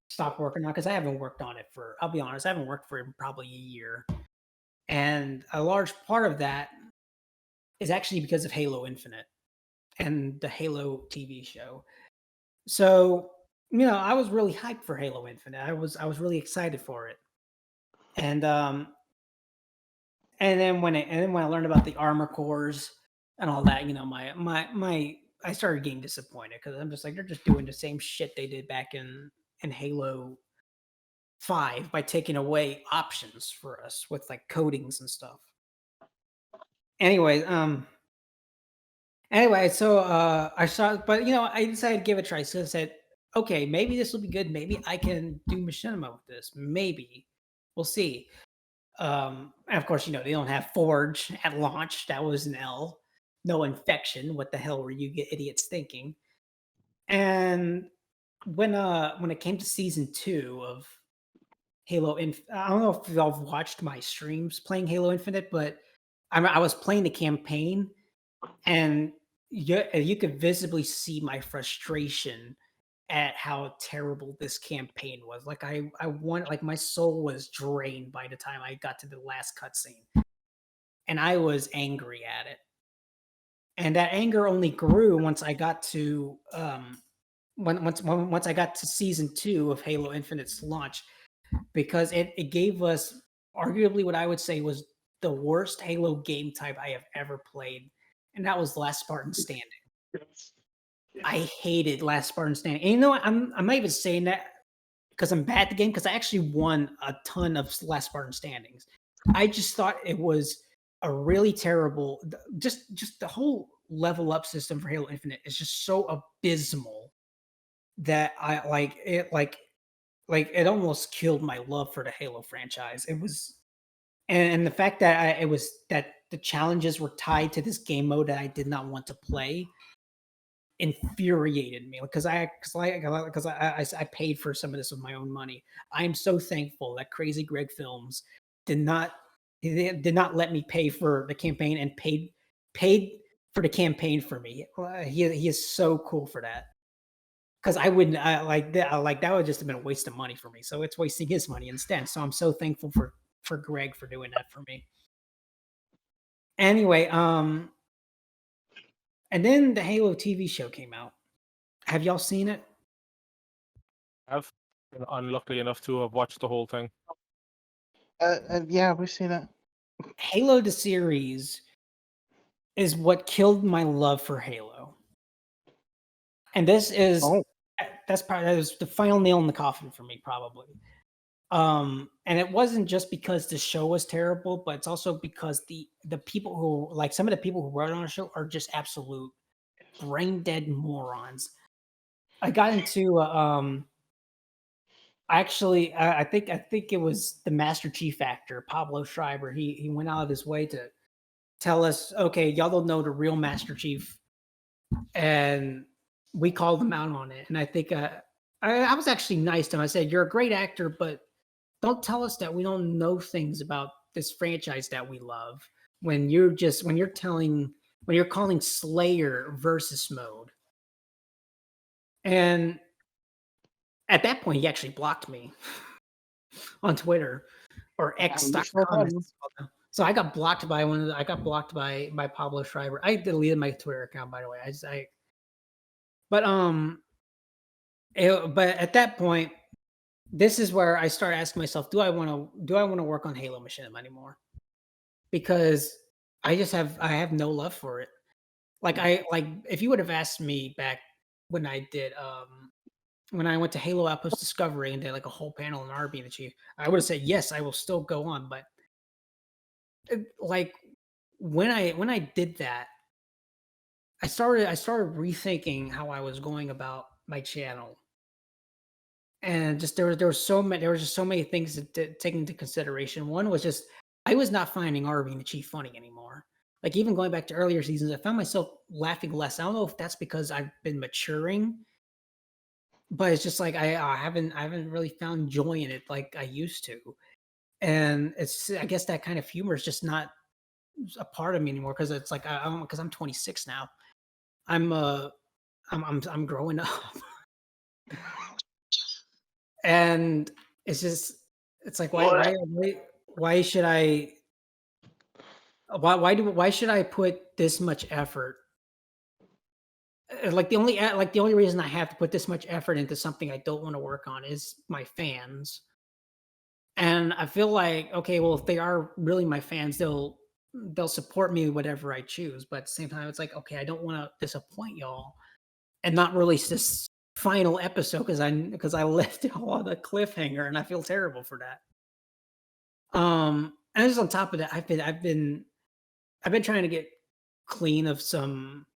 stopped working on, because I haven't worked on it for, I'll be honest, I haven't worked for probably a year. And a large part of that is actually because of Halo Infinite and the Halo TV show. So, I was really hyped for Halo Infinite. I was really excited for it. And then when I learned about the armor cores and all that, I started getting disappointed, because I'm just like, they're just doing the same shit they did back in Halo 5 by taking away options for us with like codings and stuff. Anyway, so I saw, but I decided to give it a try. So I said, okay, maybe this will be good. Maybe I can do machinima with this. Maybe we'll see. And of course, they don't have Forge at launch. That was an L. No infection. What the hell were you idiots thinking? And when it came to season 2 of Halo I don't know if y'all watched my streams playing Halo Infinite, but I was playing the campaign, and you could visibly see my frustration at how terrible this campaign was. Like I want, like, my soul was drained by the time I got to the last cutscene, and I was angry at it. And that anger only grew once I got to once I got to season 2 of Halo Infinite's launch, because it gave us arguably what I would say was the worst Halo game type I have ever played, and that was Last Spartan Standing. I hated Last Spartan Standing. And I'm not even saying that because I'm bad at the game, because I actually won a ton of Last Spartan standings. I just thought it was a really terrible, just the whole level up system for Halo Infinite is just so abysmal that I like it almost killed my love for the Halo franchise. It was, and the fact that it was that the challenges were tied to this game mode that I did not want to play infuriated me, because I paid for some of this with my own money. I am so thankful that Crazy Greg Films did not did not let me pay for the campaign, and paid for the campaign for me. He is so cool for that. Because I wouldn't like that would just have been a waste of money for me. So it's wasting his money instead. So I'm so thankful for Greg for doing that for me. Anyway, and then the Halo TV show came out. Have y'all seen it? I've been unlucky enough to have watched the whole thing. Yeah, we've seen it. Halo the series is what killed my love for Halo. And this is that was the final nail in the coffin for me, probably. And it wasn't just because the show was terrible, but it's also because the people who, like, some of the people who wrote on the show are just absolute brain dead morons. I got into actually I think it was the Master Chief actor, Pablo Schreiber. He went out of his way to tell us, okay, y'all don't know the real Master Chief, and we called him out on it. And I think I was actually nice to him. I said, you're a great actor, but don't tell us that we don't know things about this franchise that we love, when you're calling Slayer versus mode. And at that point, he actually blocked me on Twitter, or X.com. So I got blocked by by Pablo Schreiber. I deleted my Twitter account, by the way. But at that point, this is where I start asking myself, do I want to work on Halo Machinima anymore? Because I have no love for it. Like if you would have asked me back when I did when I went to Halo Outpost Discovery and did like a whole panel on RB and the Chief, I would have said yes, I will still go on. But like when I did that, I started rethinking how I was going about my channel. And just there were just so many things to take into consideration. One was just I was not finding RB and the Chief funny anymore. Like, even going back to earlier seasons, I found myself laughing less. I don't know if that's because I've been maturing, but it's just like I haven't really found joy in it like I used to. And it's, I guess, that kind of humor is just not a part of me anymore, because it's like because I'm 26 now. I'm growing up. And it's just, it's like, why should I why should I put this much effort? Like the only reason I have to put this much effort into something I don't want to work on is my fans. And I feel like, okay, well, if they are really my fans, they'll support me whatever I choose. But at the same time, it's like, okay, I don't want to disappoint y'all and not release this final episode because I left it all on a cliffhanger, and I feel terrible for that. And just on top of that, I've been trying to get clean of some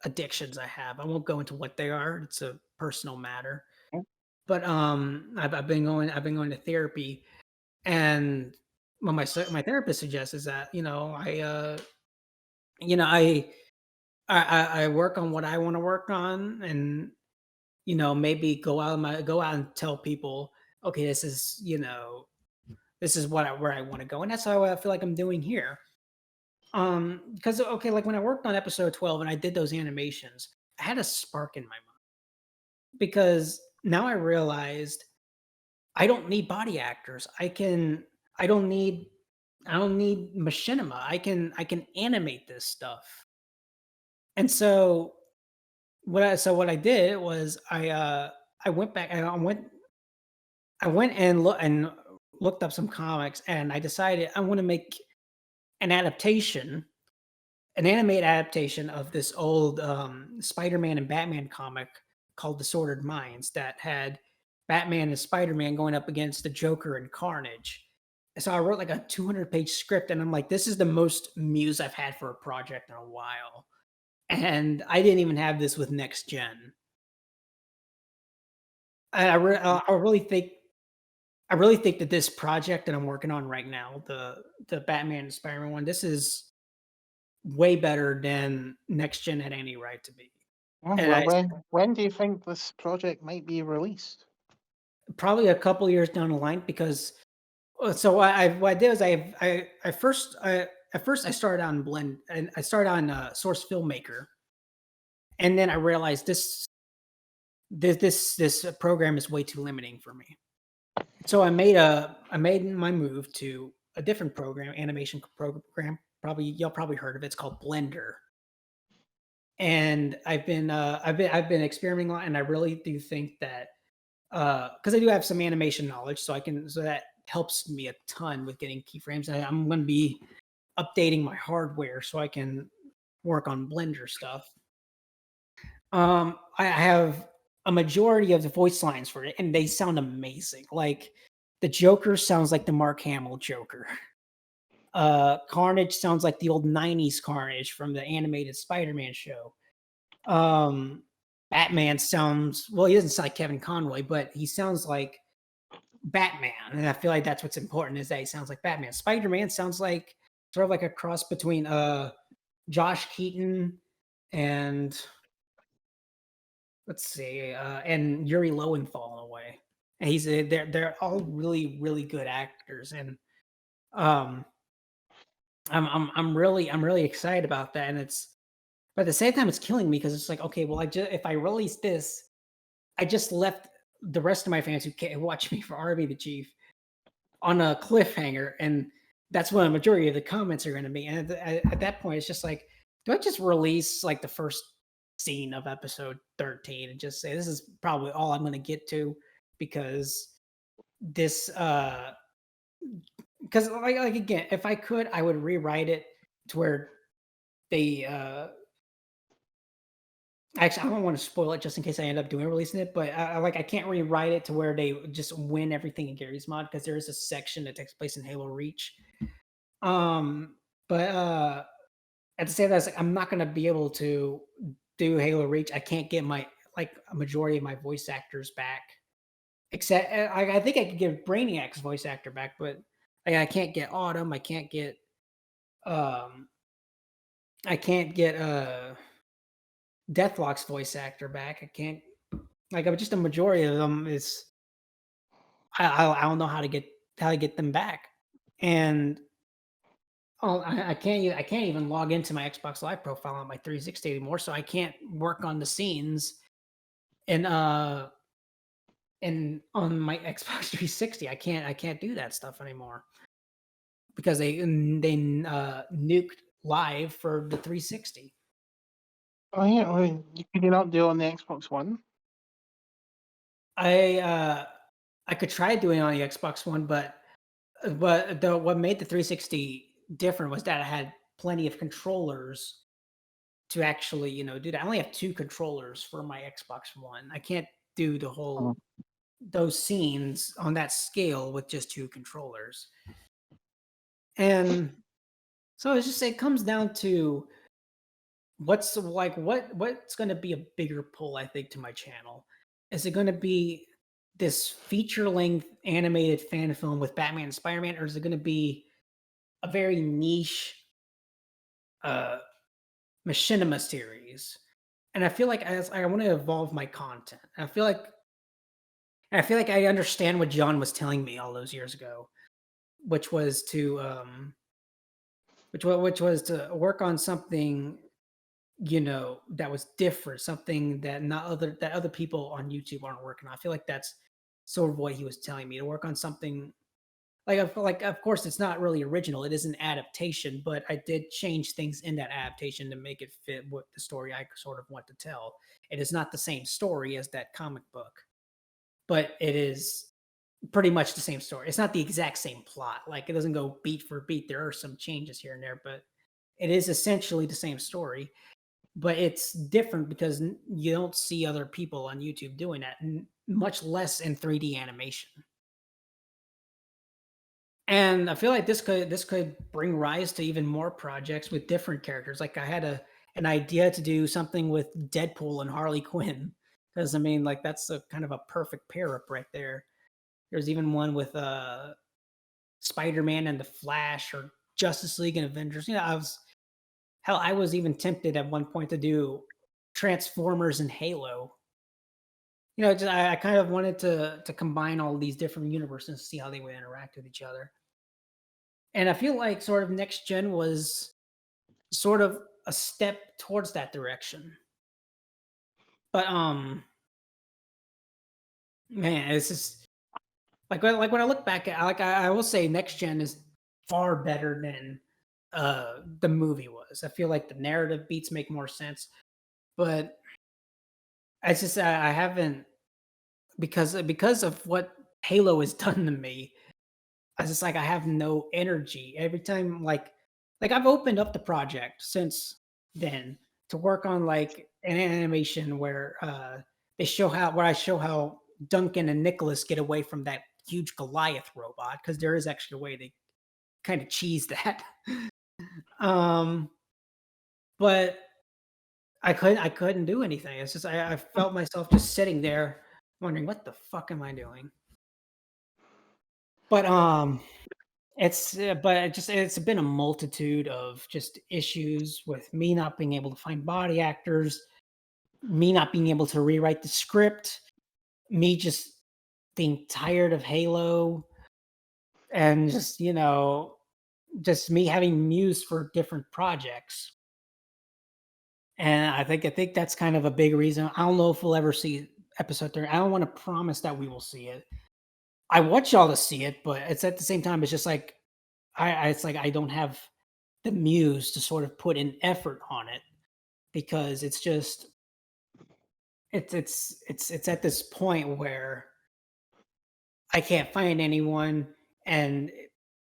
addictions I have. I won't go into what they are. It's a personal matter. But I've been going to therapy, and what my therapist suggests is that, I work on what I want to work on, and maybe go out and tell people, okay, this is where I want to go, and that's how I feel like I'm doing here. Because, okay, like when I worked on episode 12 and I did those animations, I had a spark in my mind, because now I realized I don't need body actors. I don't need machinima. I can animate this stuff. And so what I did was I went back and I went and looked up some comics, and I decided I want to make an animated adaptation of this old Spider-Man and Batman comic called Disordered Minds, that had Batman and Spider-Man going up against the Joker and Carnage. So I wrote like a 200-page script, and I'm like, this is the most muse I've had for a project in a while. And I didn't even have this with Next Gen. And I really think that this project that I'm working on right now, the Batman and Spider-Man one, this is way better than Next Gen had any right to be. Oh, And well, I when do you think this project might be released? probably a couple years down the line, because so what I did is at first I started on Blend, and I started on Source Filmmaker, and then I realized this program is way too limiting for me. So I made my move to a different program, animation program. Probably y'all probably heard of it. It's called Blender. And I've been experimenting a lot, and I really do think that because I do have some animation knowledge, so that helps me a ton with getting keyframes. And I'm going to be updating my hardware so I can work on Blender stuff. I have a majority of the voice lines for it, and they sound amazing. Like the Joker sounds like the Mark Hamill Joker. Carnage sounds like the old '90s Carnage from the animated Spider-Man show. Batman sounds, well, he doesn't sound like Kevin Conroy, but he sounds like Batman, and I feel like that's what's important, is that he sounds like Batman. Spider-Man sounds like sort of like a cross between Josh Keaton and let's see, and Yuri Lowenthal in a way. And they're all really really good actors, and um, I'm really excited about that. And but at the same time it's killing me, because it's like, okay, well, if I release this, I just left the rest of my fans who can't watch me for Army the Chief on a cliffhanger, and that's what a majority of the comments are going to be. And at that point, it's just like, do I just release like the first scene of episode 13 and just say this is probably all I'm going to get to, because this because like again, if I could, I would rewrite it to where they actually, I don't want to spoil it just in case I end up releasing it, but I can't rewrite it to where they just win everything in Gary's mod, because there is a section that takes place in Halo Reach. But at the same time, I'm not going to be able to do Halo Reach. I can't get a majority of my voice actors back, except I think I could give Brainiac's voice actor back, but I can't get Autumn. I can't get Deathlock's voice actor back. I can't, just a majority of them is I don't know how to get them back. And I can't even log into my Xbox Live profile on my 360 anymore, so I can't work on the scenes and on my Xbox 360. I can't do that stuff anymore, because they nuked Live for the 360. Oh yeah, well, could you not do it on the Xbox One? I could try doing it on the Xbox One, but what made the 360 different was that I had plenty of controllers to actually, do that. I only have 2 controllers for my Xbox One. I can't do the whole those scenes on that scale with just 2 controllers. And so it comes down to what's going to be a bigger pull, I think, to my channel. Is it going to be this feature-length animated fan film with Batman and Spider-Man, or is it going to be a very niche machinima series? And I feel like I want to evolve my content. I feel like I understand what John was telling me all those years ago, which was to work on something, that was different, something that other people on YouTube aren't working on. I feel like that's sort of what he was telling me, to work on something of course it's not really original. It is an adaptation, but I did change things in that adaptation to make it fit what the story I sort of want to tell. It is not the same story as that comic book, but it is pretty much the same story. It's not the exact same plot. Like, it doesn't go beat for beat. There are some changes here and there, but it is essentially the same story. But it's different because you don't see other people on YouTube doing that. And much less in 3D animation. And I feel like this could bring rise to even more projects with different characters. Like I had an idea to do something with Deadpool and Harley Quinn, because I mean, like that's a kind of a perfect pair up right there. There's even one with Spider-Man and the Flash, or Justice League and Avengers. I was even tempted at one point to do Transformers and Halo. I kind of wanted to combine all these different universes and see how they would interact with each other. And I feel like sort of next gen was sort of a step towards that direction. But man, it's just like when I look back at I will say next gen is far better than the movie was. I feel like the narrative beats make more sense, but it's just I haven't, because of what Halo has done to me. I just like I have no energy every time. Like I've opened up the project since then to work on like an animation where I show how Duncan and Nicholas get away from that huge Goliath robot, because there is actually a way they kind of cheese that. But I couldn't do anything. It's just I felt myself just sitting there wondering, what the fuck am I doing? But it's been a multitude of just issues with me not being able to find body actors, me not being able to rewrite the script, me just being tired of Halo, and just me having muse for different projects. And I think that's kind of a big reason. I don't know if we'll ever see episode 3. I don't want to promise that we will see it. I want y'all to see it, but it's at the same time, it's just like it's like I don't have the muse to sort of put in effort on it, because it's just it's at this point where I can't find anyone, and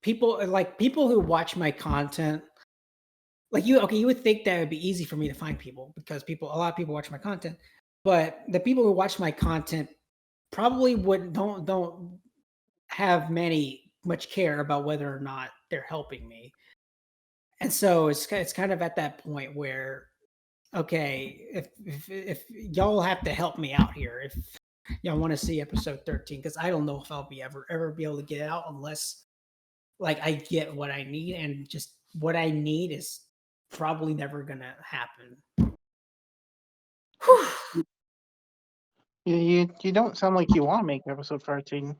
people who watch my content, like you would think that it would be easy for me to find people, because a lot of people watch my content, but the people who watch my content probably don't have much care about whether or not they're helping me. And so it's kind of at that point where, okay, if y'all have to help me out here, if y'all want to see episode 13, because I don't know if I'll be ever be able to get it out unless like I get what I need, and just what I need is probably never gonna happen. Whew. You don't sound like you want to make episode 13.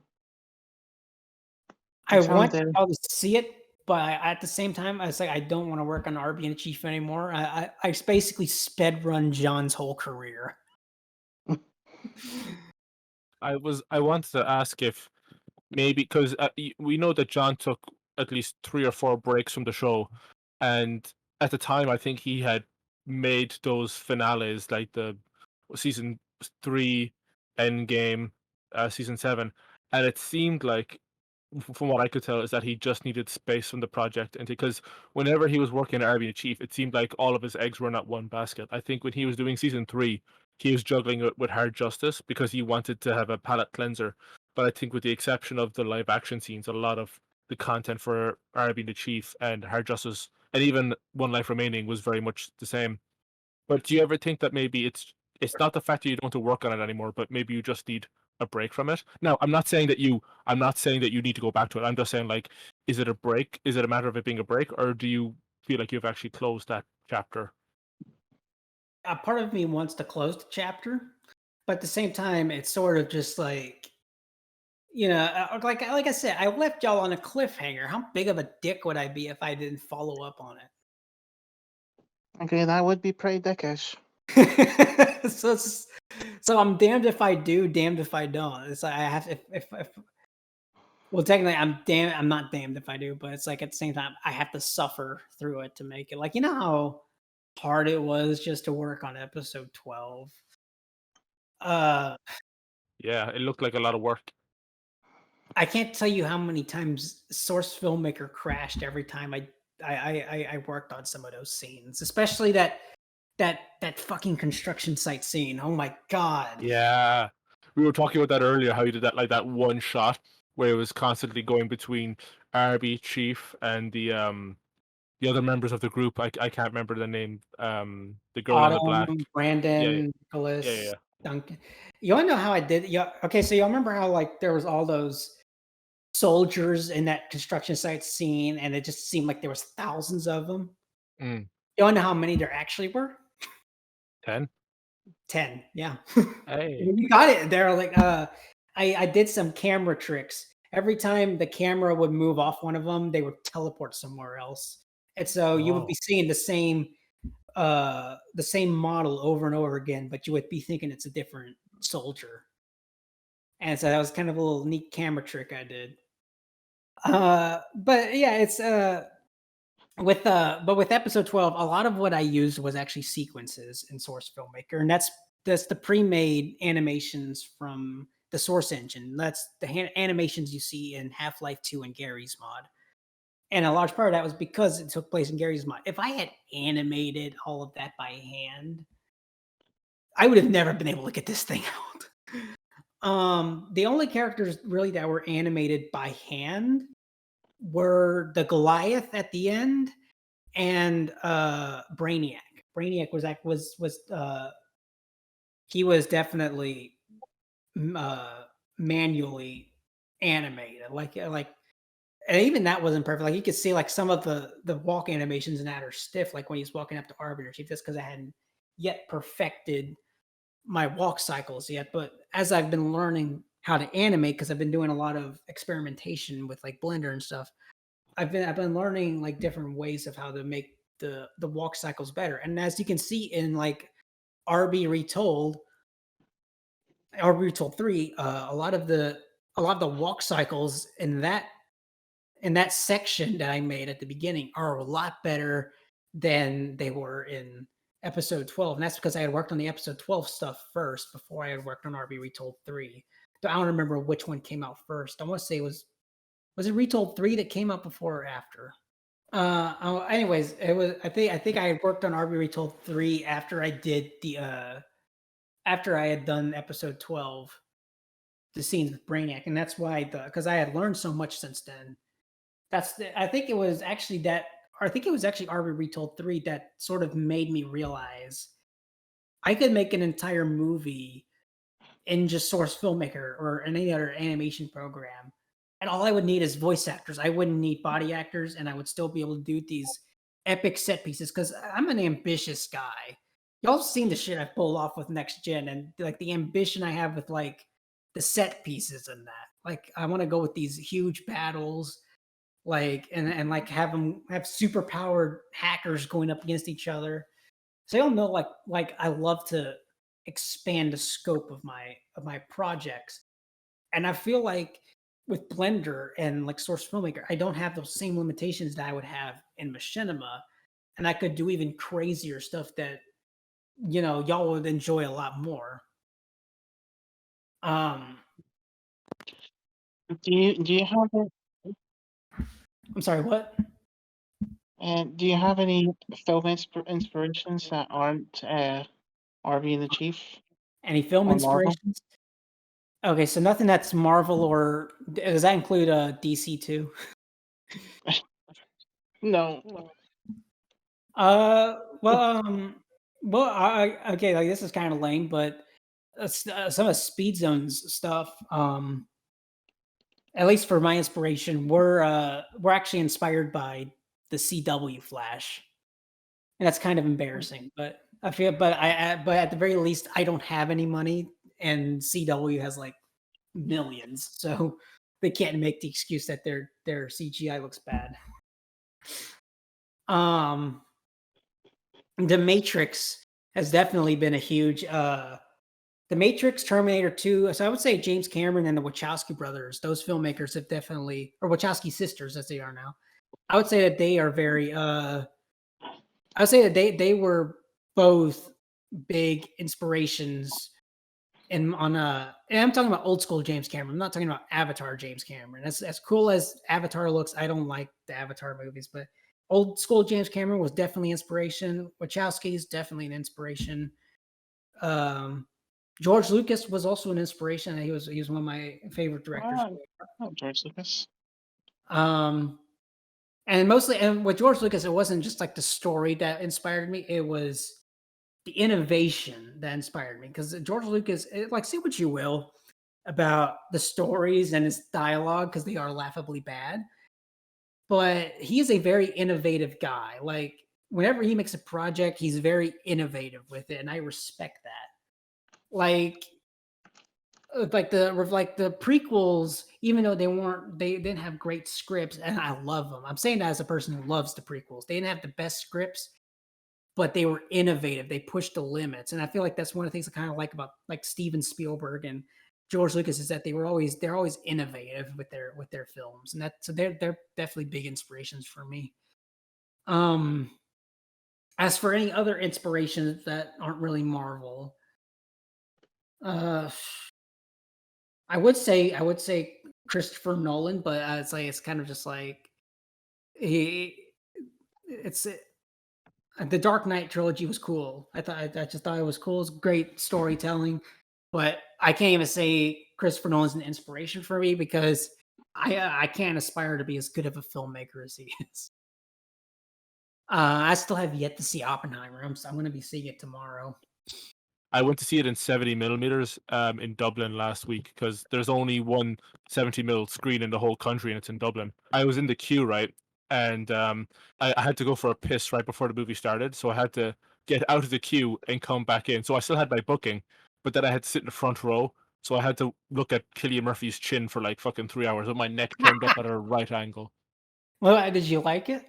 I You want sound, y'all to see it, but at the same time, I was like, I don't want to work on RB and Chief anymore. I basically sped run John's whole career. I wanted to ask if maybe, because we know that John took at least 3 or 4 breaks from the show, and at the time I think he had made those finales, like the season 3 Endgame, season 7, and it seemed like, from what I could tell, is that he just needed space from the project, and because whenever he was working at RB Chief, it seemed like all of his eggs were in that one basket. I think when he was doing season 3, he was juggling it with Hard Justice because he wanted to have a palate cleanser. But I think, with the exception of the live action scenes, a lot of the content for RB the Chief and Hard Justice, and even One Life Remaining, was very much the same. But do you ever think that maybe it's not the fact that you don't want to work on it anymore, but maybe you just need a break from it? Now, I'm not saying that you need to go back to it. I'm just saying, like, is it a break? Is it a matter of it being a break, or do you feel like you've actually closed that chapter? A part of me wants to close the chapter, but at the same time, it's sort of just like, like I said, I left y'all on a cliffhanger. How big of a dick would I be if I didn't follow up on okay, that would be pretty dickish. it? So I'm damned if I do, damned if I don't. It's like I have if well, technically I'm not damned if I do, but it's like at the same time I have to suffer through it to make it. Like, how hard it was just to work on episode 12. Yeah, it looked like a lot of work. I can't tell you how many times Source Filmmaker crashed every time I worked on some of those scenes, especially that fucking construction site scene. Oh my god. Yeah, We were talking about that earlier, how he did that like that one shot where it was constantly going between Arby, Chief, and the other members of the group. I can't remember the name. The girl in the black. Autumn, Yeah, Brandon, yeah, Nicholas, yeah. Duncan. You wanna know how I did? Yeah. Okay, so y'all remember how like there was all those soldiers in that construction site scene, and it just seemed like there was thousands of them. Mm. You wanna know how many there actually were? 10. 10. Yeah. Hey. You got it. They're like, I did some camera tricks. Every time the camera would move off one of them, they would teleport somewhere else. And so you would be Oh. seeing the same model over and over again, but you would be thinking it's a different soldier. And so that was kind of a little neat camera trick I did. But yeah, it's but with episode 12, a lot of what I used was actually sequences in Source Filmmaker, and that's the pre-made animations from the Source engine. That's the animations you see in Half-Life 2 and Gary's mod. And a large part of that was because it took place in Gary's mod. If I had animated all of that by hand, I would have never been able to get this thing out. The only characters really that were animated by hand were the Goliath at the end and Brainiac. Brainiac he was definitely manually animated. And even that wasn't perfect. Like you could see like some of the walk animations in that are stiff, like when he's walking up to Arbiter Chief. That's because I hadn't yet perfected my walk cycles yet. But as I've been learning how to animate, because I've been doing a lot of experimentation with like Blender and stuff, I've been learning like different ways of how to make the walk cycles better. And as you can see in like RB Retold, RB Retold 3, a lot of the walk cycles in that section that I made at the beginning are a lot better than they were in episode 12. And that's because I had worked on the episode 12 stuff first before I had worked on RB Retold 3. So I don't remember which one came out first. I want to say it was it Retold 3 that came out before or after? Anyways, it was I think I had worked on RB Retold 3 after I did after I had done episode 12, the scenes with Brainiac, and that's why because I had learned so much since then. I think it was actually RB Retold 3 that sort of made me realize I could make an entire movie in just Source Filmmaker or any other animation program. And all I would need is voice actors. I wouldn't need body actors, and I would still be able to do these epic set pieces because I'm an ambitious guy. Y'all have seen the shit I pulled off with Next Gen and like the ambition I have with like the set pieces and that. Like I want to go with these huge battles, like and like have super powered hackers going up against each other. So y'all know like I love to expand the scope of my projects. And I feel like with Blender and like Source Filmmaker, I don't have those same limitations that I would have in Machinima. And I could do even crazier stuff that, y'all would enjoy a lot more. Um, Do you have I'm sorry, what? do you have any film inspirations that aren't RV and the Chief Any film or Marvel? inspirations? Okay, so nothing that's Marvel or does that include DC too? No. Well, okay, like this is kind of lame, but some of Speed Zone's stuff, at least for my inspiration, we're actually inspired by the CW Flash, and that's kind of embarrassing. But I feel, but at the very least, I don't have any money, and CW has like millions, so they can't make the excuse that their CGI looks bad. The Matrix has definitely been a huge The Matrix, Terminator 2. So I would say James Cameron and the Wachowski brothers, those filmmakers have definitely, or Wachowski sisters as they are now. I would say that they are very I would say that they were both big inspirations and I'm talking about old school James Cameron. I'm not talking about Avatar James Cameron. As cool as Avatar looks, I don't like the Avatar movies, but old school James Cameron was definitely inspiration. Wachowski is definitely an inspiration. George Lucas was also an inspiration. He was one of my favorite directors. George Lucas. And with George Lucas, it wasn't just like the story that inspired me. It was the innovation that inspired me. Because George Lucas, say what you will about the stories and his dialogue, because they are laughably bad. But he is a very innovative guy. Like, whenever he makes a project, he's very innovative with it, and I respect that. Like the prequels, even though they didn't have great scripts, and I love them. I'm saying that as a person who loves the prequels. They didn't have the best scripts, but they were innovative. They pushed the limits, and I feel like that's one of the things I kind of like about like Steven Spielberg and George Lucas is that they're always innovative with their films, and so they're definitely big inspirations for me. As for any other inspirations that aren't really Marvel, I would say Christopher Nolan, but it's kind of just like it's the Dark Knight trilogy was cool. I just thought it was cool. It's great storytelling, but I can't even say Christopher Nolan's an inspiration for me because I can't aspire to be as good of a filmmaker as he is. I still have yet to see Oppenheimer. I'm going to be seeing it tomorrow. I went to see it in 70 millimeters in Dublin last week because there's only one 70 mil screen in the whole country and it's in Dublin. I was in the queue, right? And I had to go for a piss right before the movie started. So I had to get out of the queue and come back in. So I still had my booking, but then I had to sit in the front row. So I had to look at Cillian Murphy's chin for like fucking 3 hours with my neck turned up at a right angle. Well, did you like it?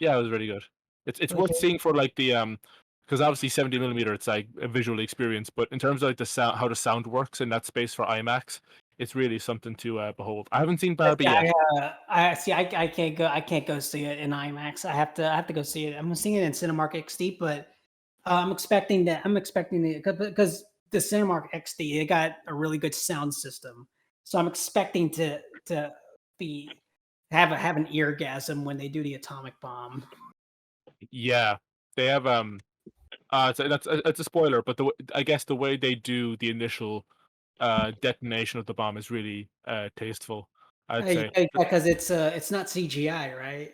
Yeah, it was really good. It's worth seeing for like the because obviously 70 millimeter it's like a visual experience, but in terms of like the sound, how the sound works in that space for IMAX, it's really something to behold. I haven't seen Barbie yet. I can't go see it in IMAX. I have to go see it. I'm seeing it in Cinemark XD, but I'm expecting because the Cinemark XD it got a really good sound system, so I'm expecting to have an eargasm when they do the atomic bomb. Yeah, they have it's a spoiler, but I guess the way they do the initial detonation of the bomb is really tasteful. I'd say because it's not CGI, right?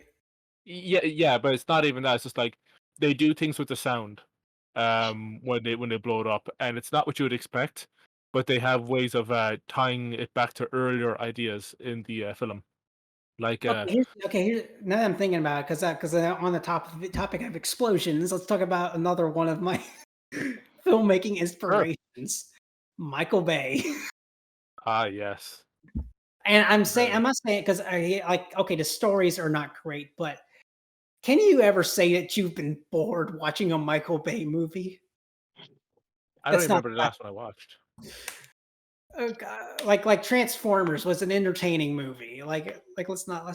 yeah, but it's not even that. It's just like they do things with the sound when they blow it up, and it's not what you would expect, but they have ways of tying it back to earlier ideas in the film. Like Here's now that I'm thinking about it, because on the topic of explosions, let's talk about another one of my filmmaking inspirations, Michael Bay. Yes. And I'm not saying because the stories are not great, but can you ever say that you've been bored watching a Michael Bay movie? I don't even remember the last one I watched. Like Transformers was an entertaining movie. Like let's not lie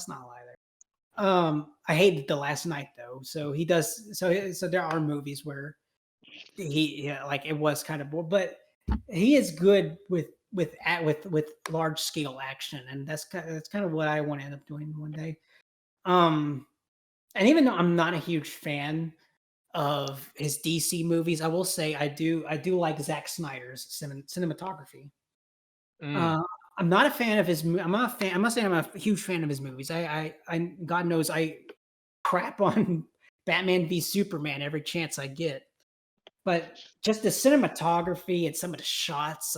there. I hated The Last Night though. So he does. So there are movies where it was kind of bored, but he is good with large scale action, and that's kind of what I want to end up doing one day. And even though I'm not a huge fan of his DC movies, I will say I do like Zack Snyder's cinematography. I'm not a fan of his. I'm not saying I'm a huge fan of his movies. I God knows I crap on Batman v Superman every chance I get. But just the cinematography and some of the shots,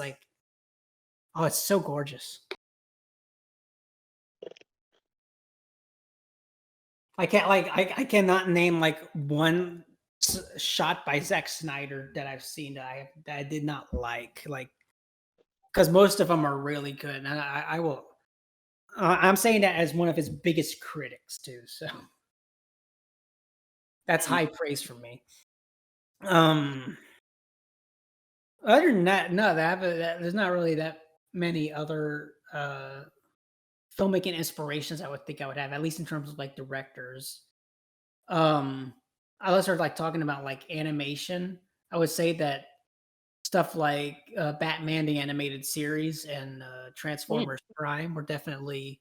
it's so gorgeous. I cannot name one shot by Zack Snyder that I've seen that I did not like. Because most of them are really good, and I will. I'm saying that as one of his biggest critics too. So that's high praise for me. Other than that, no, there's not really that many other filmmaking inspirations I would think I would have, at least in terms of directors. Unless we're talking about animation, I would say that stuff like Batman the animated series and Transformers Prime were definitely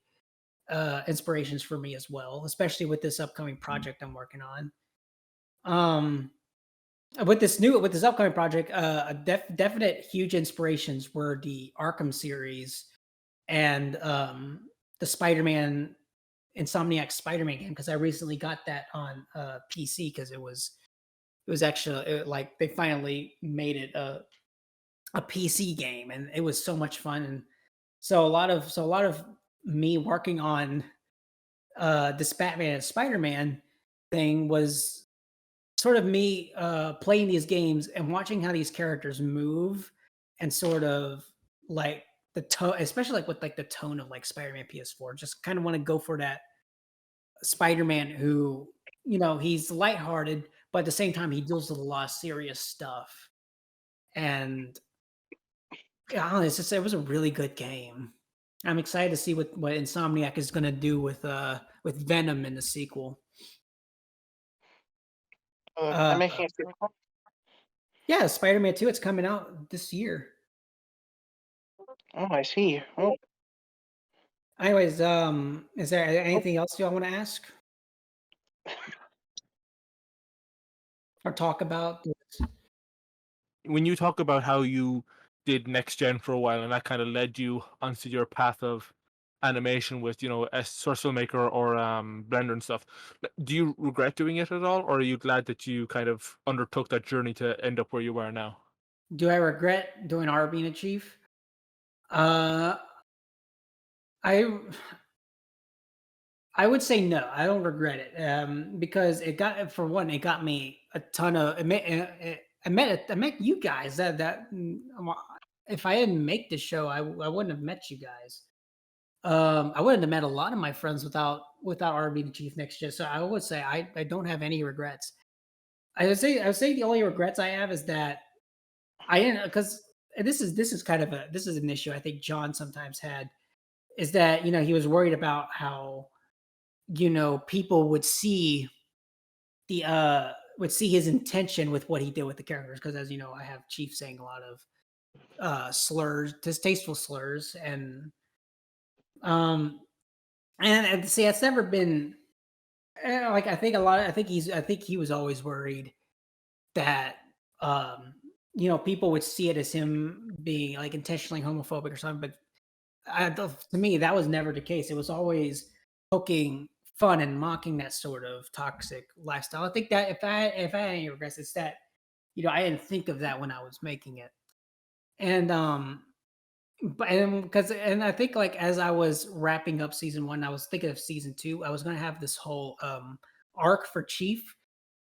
inspirations for me as well, especially with this upcoming project I'm working on. with this upcoming project, definite huge inspirations were the Arkham series and the Spider-Man Insomniac Spider-Man game, because I recently got that on PC because it was actually like they finally made it a PC game, and it was so much fun. And so a lot of me working on this Batman and Spider-Man thing was sort of me playing these games and watching how these characters move, and sort of like the tone, especially like with like the tone of like Spider-Man PS4. Just kind of want to go for that Spider-Man who, he's lighthearted, but at the same time he deals with a lot of serious stuff. And yeah, I don't know, it was a really good game. I'm excited to see what Insomniac is gonna do with Venom in the sequel. They're Uh, making a sequel. yeah, Spider-Man 2, it's coming out this year. Oh, I see. Oh, Anyways, is there anything else y'all want to ask or talk about? When you talk about how you did next gen for a while and that kind of led you onto your path of animation with a source filmmaker or Blender and stuff, do you regret doing it at all, or are you glad that you kind of undertook that journey to end up where you are now? Do I regret doing R being a chief? Uh, I I would say no. I don't regret it, because for one, it got me a ton of. I met you guys. If I didn't make this show, I wouldn't have met you guys. I wouldn't have met a lot of my friends without RB the Chief next year. So I would say I don't have any regrets. I would say the only regrets I have is that I didn't, because this is kind of this is an issue I think John sometimes had, is that he was worried about how people would see his intention with what he did with the characters, because as you know, I have Chief saying a lot of slurs, distasteful slurs, um and see, it's never been like, I think he was always worried that people would see it as him being like intentionally homophobic or something. But to me, that was never the case. It was always poking fun and mocking that sort of toxic lifestyle. I think that if I had any regrets, it's that I didn't think of that when I was making it. And but and I think, like, as I was wrapping up season one, I was thinking of season two. I was gonna have this whole arc for Chief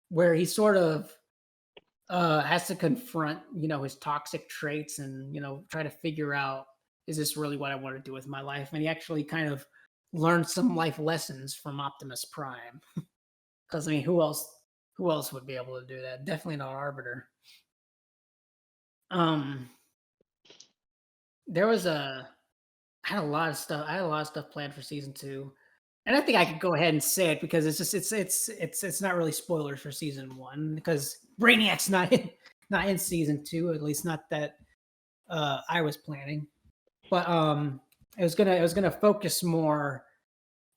where he sort of has to confront his toxic traits, and try to figure out, is this really what I want to do with my life? And he actually kind of learned some life lessons from Optimus Prime. Because I mean, who else would be able to do that? Definitely not Arbiter. Um, there was I had a lot of stuff. I had a lot of stuff planned for season two, and I think I could go ahead and say it because it's not really spoilers for season one, because Brainiac's not in season two, at least not that I was planning. But it was gonna focus more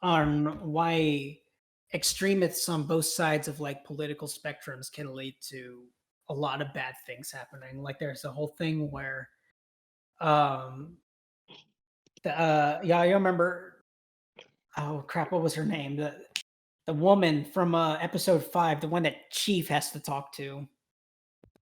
on why extremists on both sides of like political spectrums can lead to a lot of bad things happening. Like, there's a whole thing where um yeah, you remember, oh crap, what was her name? The woman from episode 5, the one that Chief has to talk to.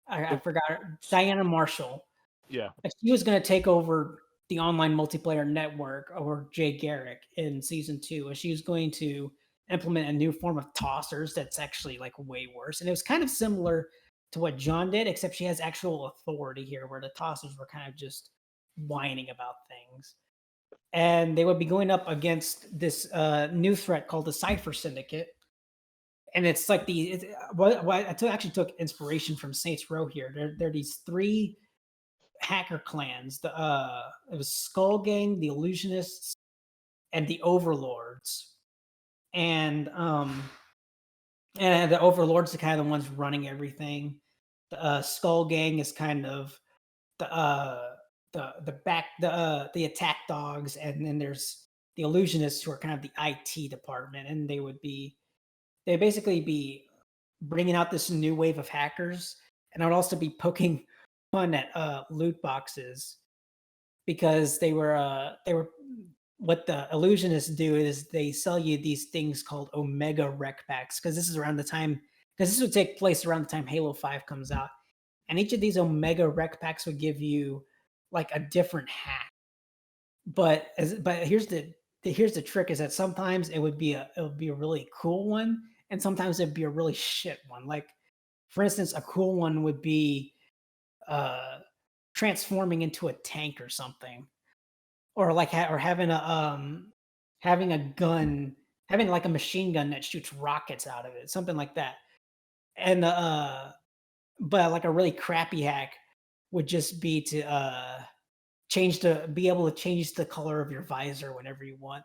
I forgot her. Diana Marshall. Yeah. Like, she was going to take over the online multiplayer network over Jay Garrick in season 2, and she was going to implement a new form of tossers that's actually like way worse. And it was kind of similar to what John did, except she has actual authority here, where the tossers were kind of just whining about things. And they would be going up against this new threat called the Cypher Syndicate. And it's like actually took inspiration from Saints Row here. There are these three hacker clans. It was Skull Gang, the Illusionists, and the Overlords. And the Overlords are kind of the ones running everything. The Skull Gang is kind of the attack dogs, and then there's the Illusionists, who are kind of the IT department, and they basically be bringing out this new wave of hackers, and I would also be poking fun at loot boxes because they were what the illusionists do is they sell you these things called Omega Rec Packs because this is around the time because this would take place around the time Halo 5 comes out. And each of these Omega Rec Packs would give you like a different hack. But here's the trick is that sometimes it would be a really cool one, and sometimes it'd be a really shit one. Like for instance, a cool one would be transforming into a tank or something. Or like or having a gun, having like a machine gun that shoots rockets out of it, something like that. And but like a really crappy hack would just be to be able to change the color of your visor whenever you want.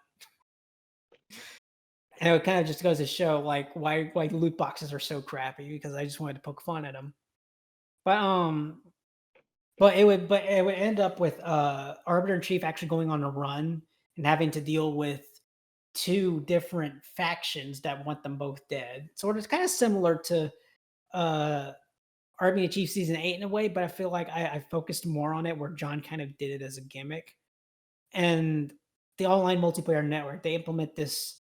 And it kind of just goes to show like why loot boxes are so crappy because I just wanted to poke fun at them. But it would end up with Arbiter in Chief actually going on a run and having to deal with two different factions that want them both dead. So it's kind of similar to Army of Chief Season 8 in a way, but I feel like I focused more on it where John kind of did it as a gimmick. And the online multiplayer network, they implement this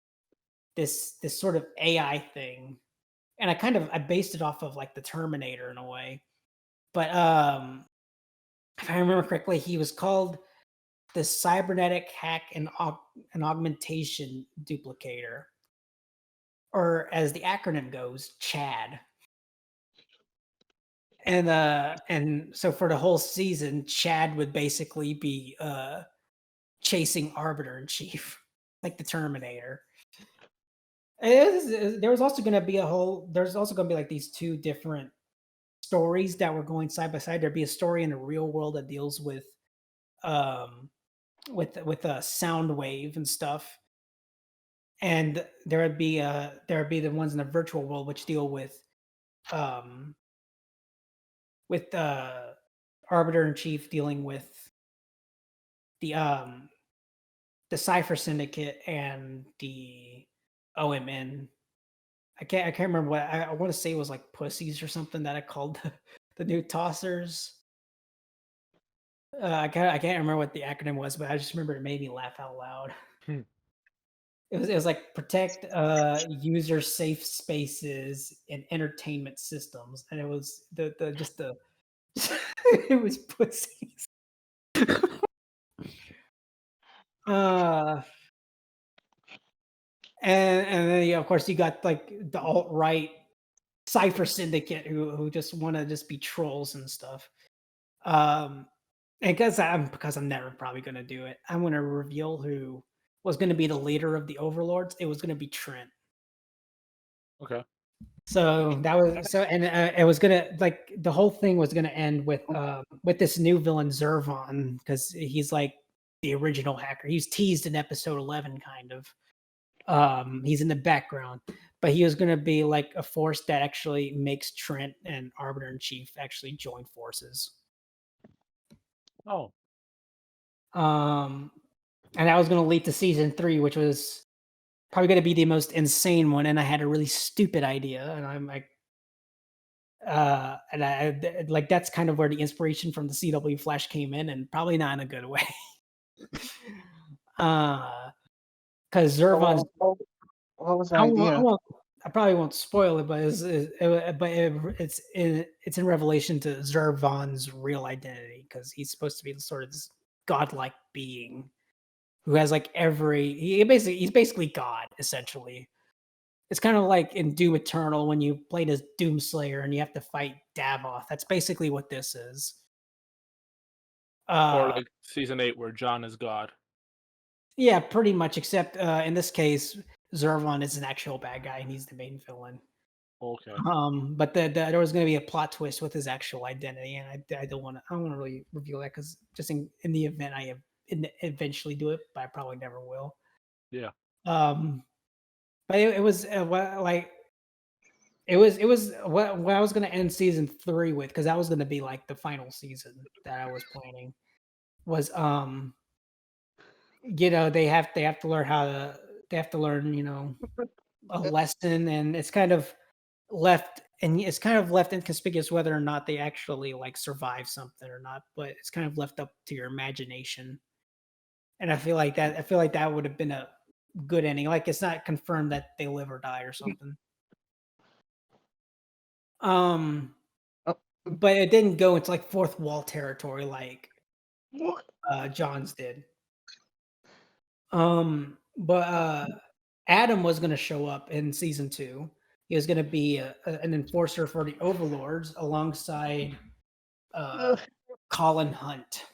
sort of AI thing. And I based it off of like the Terminator in a way. But if I remember correctly, he was called the Cybernetic Hack and Augmentation Duplicator. Or as the acronym goes, CHAD. And so for the whole season, Chad would basically be chasing Arbiter in Chief, like the Terminator. There was also going to be there's also going to be like these two different stories that were going side by side. There'd be a story in the real world that deals with a sound wave and stuff, and there would be the ones in the virtual world which deal with Arbiter in Chief dealing with the Cypher Syndicate and the OMN. I can't remember what I want to say it was like pussies or something that I called the new tossers. I can't remember what the acronym was, but I just remember it made me laugh out loud. It was like protect user safe spaces and entertainment systems, and it was the it was pussies. And then of course you got like the alt-right Cypher Syndicate who just want to just be trolls and stuff. And because I'm never probably gonna do it, I'm gonna reveal who was gonna be the leader of the Overlords. It was gonna be Trent. Okay. So that was and it was gonna like the whole thing was gonna end with this new villain Zervon because he's like the original hacker. He's teased in episode 11, kind of. He's in the background, but he was gonna be like a force that actually makes Trent and Arbiter in Chief actually join forces. Oh. And that was gonna lead to season 3, which was probably gonna be the most insane one. And I had a really stupid idea, and I'm like, and I like that's kind of where the inspiration from the CW Flash came in, and probably not in a good way. Because Zervon's. What was the idea? I probably won't spoil it, but it's in revelation to Zervon's real identity because he's supposed to be sort of this godlike being who has like he's basically God essentially. It's kind of like in Doom Eternal when you played as Doomslayer and you have to fight Davoth. That's basically what this is. Or like season 8 where John is God. Yeah, pretty much. Except in this case, Zervon is an actual bad guy and he's the main villain. Okay. But there was going to be a plot twist with his actual identity, and I don't want to really reveal that because just in the event I eventually do it, but I probably never will. Yeah. But it was like it was what I was going to end season 3 with because that was going to be like the final season that I was planning was they have to learn a lesson, and it's kind of left and it's kind of left inconspicuous whether or not they actually like survive something or not, but it's kind of left up to your imagination. And I feel like that would have been a good ending. Like it's not confirmed that they live or die or something. Um, Oh, but it didn't go into like fourth wall territory like what? John's did. But Adam was going to show up in season 2. He was going to be an enforcer for the Overlords alongside Ugh. Colin Hunt.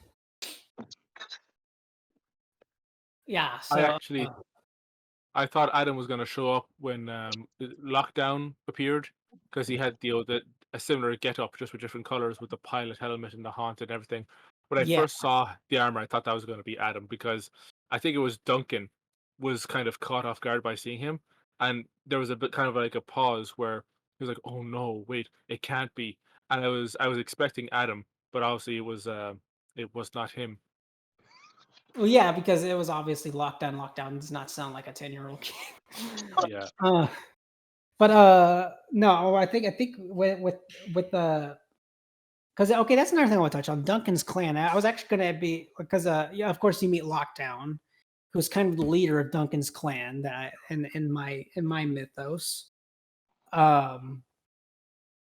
Yeah, I so actually I thought Adam was going to show up when the lockdown appeared because he had a similar get up just with different colors with the pilot helmet and the haunt and everything. When I yeah, first saw the armor, I thought that was going to be Adam because I think it was Duncan was kind of caught off guard by seeing him, and there was a bit kind of like a pause where he was like, "Oh no, wait, it can't be." And I was expecting Adam, but obviously it was not him. well, yeah, because it was obviously lockdown. Lockdown does not sound like a 10-year-old kid. Yeah, But no, I think with the because okay, that's another thing I want to touch on. Duncan's clan. I was actually going to be because yeah, of course you meet Lockdown, who's kind of the leader of Duncan's clan that in my mythos. Um,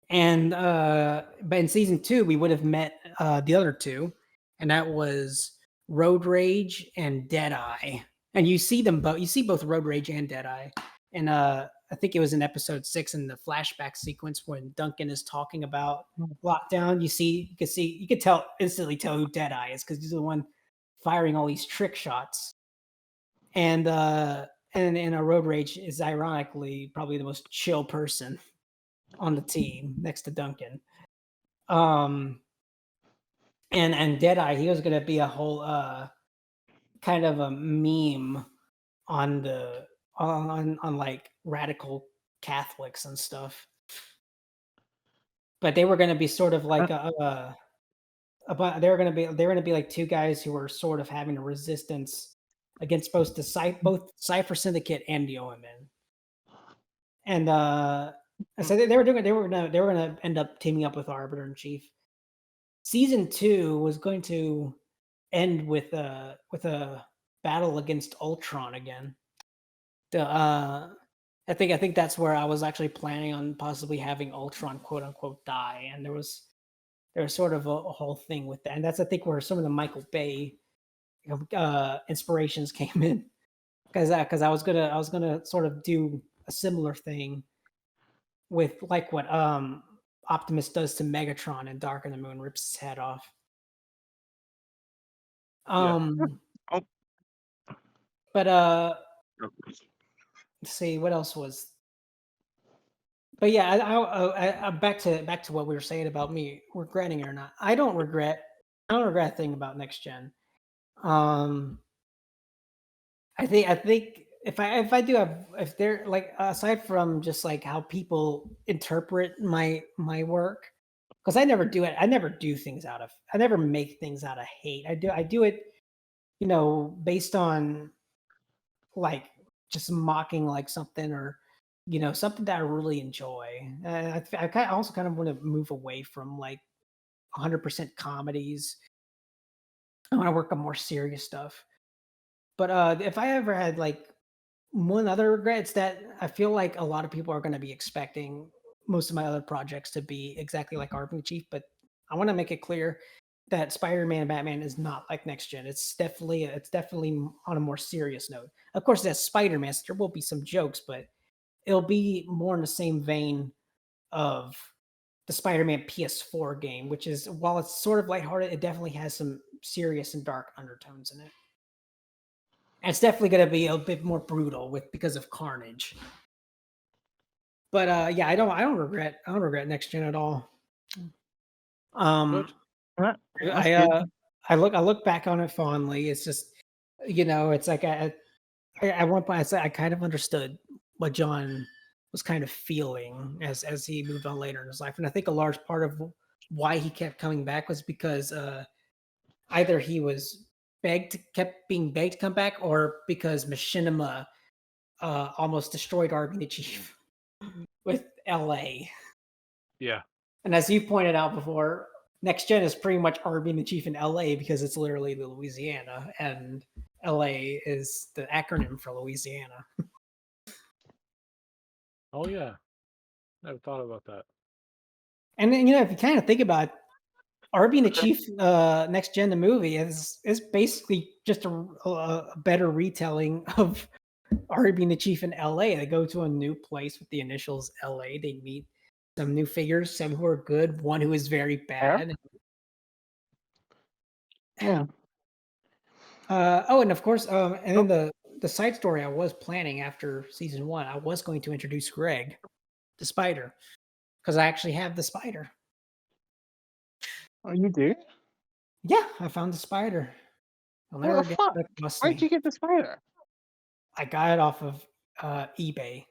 and but in season 2 we would have met the other two, and that was Road Rage and Deadeye. And you see them both. You see both Road Rage and Deadeye. And I think it was in episode 6 in the flashback sequence when Duncan is talking about Lockdown. You could instantly tell who Deadeye is because he's the one firing all these trick shots. And a Road Rage is ironically probably the most chill person on the team next to Duncan. And Deadeye, he was gonna be a whole kind of a meme on the on like radical Catholics and stuff. But they were gonna be sort of like but they were gonna be like two guys who were sort of having a resistance against both both Cypher Syndicate and the OMN. And so they were gonna end up teaming up with Arbiter in Chief. Season 2 was going to end with a battle against Ultron again. The I think that's where I was actually planning on possibly having Ultron quote unquote die, and there was sort of a whole thing with that, and that's I think where some of the Michael Bay inspirations came in, because I was gonna sort of do a similar thing with like what Optimus does to Megatron in Dark of the Moon, rips his head off. yeah. Oh. But let's see what else was. But yeah, I back to what we were saying about me regretting it or not. I don't regret a thing about next gen. I think if I do have, if they're like, aside from just like how people interpret my work, because I never do it. I never do things I never make things out of hate. I do it, based on like just mocking like something, or something that I really enjoy. I also kind of want to move away from like 100% comedies. I want to work on more serious stuff. But if I ever had like one other regret, it's that I feel like a lot of people are going to be expecting most of my other projects to be exactly like Army Chief, but I want to make it clear that Spider-Man and Batman is not like next gen. It's definitely on a more serious note. Of course, that's Spider-Man, so there will be some jokes, but it'll be more in the same vein of the Spider-Man PS4 game, which is, while it's sort of lighthearted, it definitely has some serious and dark undertones in it. And it's definitely going to be a bit more brutal because of Carnage. But yeah, I don't regret next gen at all. Good. I look back on it fondly. It's just, it's like at one point I kind of understood what John was kind of feeling as he moved on later in his life, and I think a large part of why he kept coming back was because either he was kept being begged to come back, or because Machinima almost destroyed Army the Chief with LA. Yeah. And as you pointed out before, Next Gen is pretty much R being the chief in LA because it's literally the Louisiana, and LA is the acronym for Louisiana. Oh yeah. Never thought about that. And then, if you kind of think about it, R being the chief, Next Gen, the movie is basically just a better retelling of R being the chief in LA. They go to a new place with the initials LA. They meet some new figures, some who are good, one who is very bad. Yeah. And of course, and then the side story I was planning after season 1, I was going to introduce Greg, the spider, because I actually have the spider. Oh, you do? Yeah, I found the spider. I'll What never the get fuck? that bust Where'd me. you get the spider? I got it off of eBay.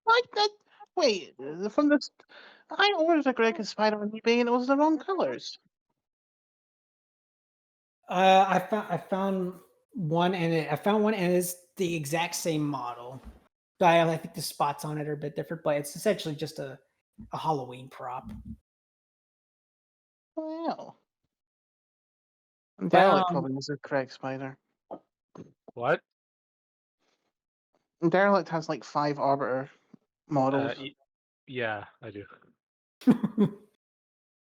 What? Wait, from this. I ordered a Greg spider on eBay and it was the wrong colors. I found one, and I found one, and it's the exact same model. But I think the spots on it are a bit different, but it's essentially just a Halloween prop. Wow. But Derelict probably was a Greg spider. What? Derelict has like 5 Arbiter models. Yeah, I do.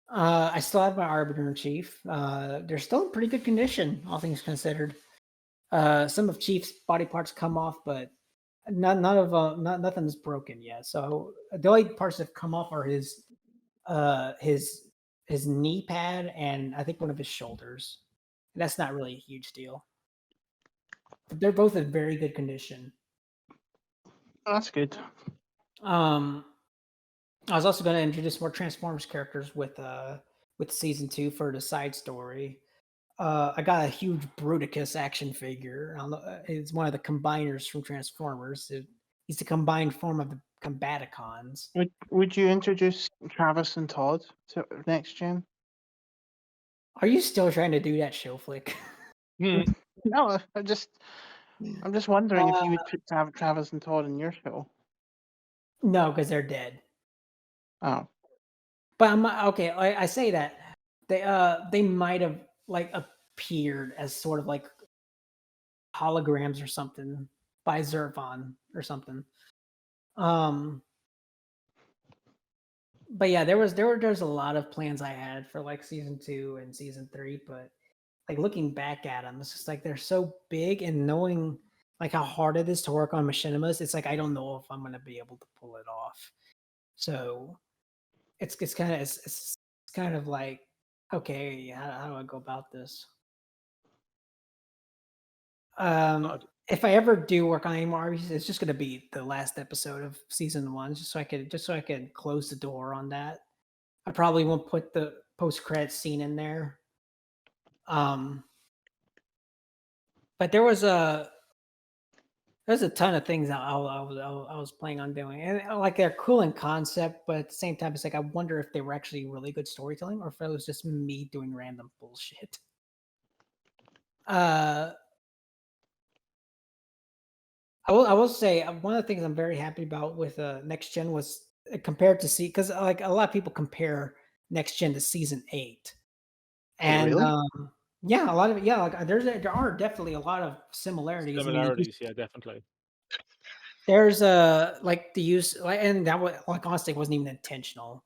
I still have my Arbiter in Chief. They're still in pretty good condition, all things considered. Some of Chief's body parts come off, but nothing's broken yet. So the only parts that have come off are his knee pad and I think one of his shoulders. And that's not really a huge deal. But they're both in very good condition. Oh, that's good. I was also going to introduce more Transformers characters with season 2 for the side story. I got a huge Bruticus action figure. It's one of the combiners from Transformers. He's the combined form of the Combaticons. Would you introduce Travis and Todd to Next Gen? Are you still trying to do that show flick? No, I'm just wondering if you would put Travis and Todd in your show. No, because they're dead. Oh. But I'm okay. I say that they might have like appeared as sort of like holograms or something by Zervon or something. But yeah, there's a lot of plans I had for like season 2 and season 3, but like looking back at them, it's just like they're so big, and knowing like how hard it is to work on machinimas, it's like I don't know if I'm gonna be able to pull it off. So it's kind of like, okay, how do I go about this? If I ever do work on any more RPGs, it's just gonna be the last episode of season 1, just so I can close the door on that. I probably won't put the post credit scene in there. But there's a ton of things I was planning on doing, and like they're cool in concept, but at the same time, it's like I wonder if they were actually really good storytelling or if it was just me doing random bullshit. I will say one of the things I'm very happy about with Next Gen was compared to because like a lot of people compare Next Gen to Season 8, Wait, and really? yeah, a lot of it. Yeah, like there are definitely a lot of similarities. Similarities, yeah, definitely. There's like the use like, and that was like honestly it wasn't even intentional.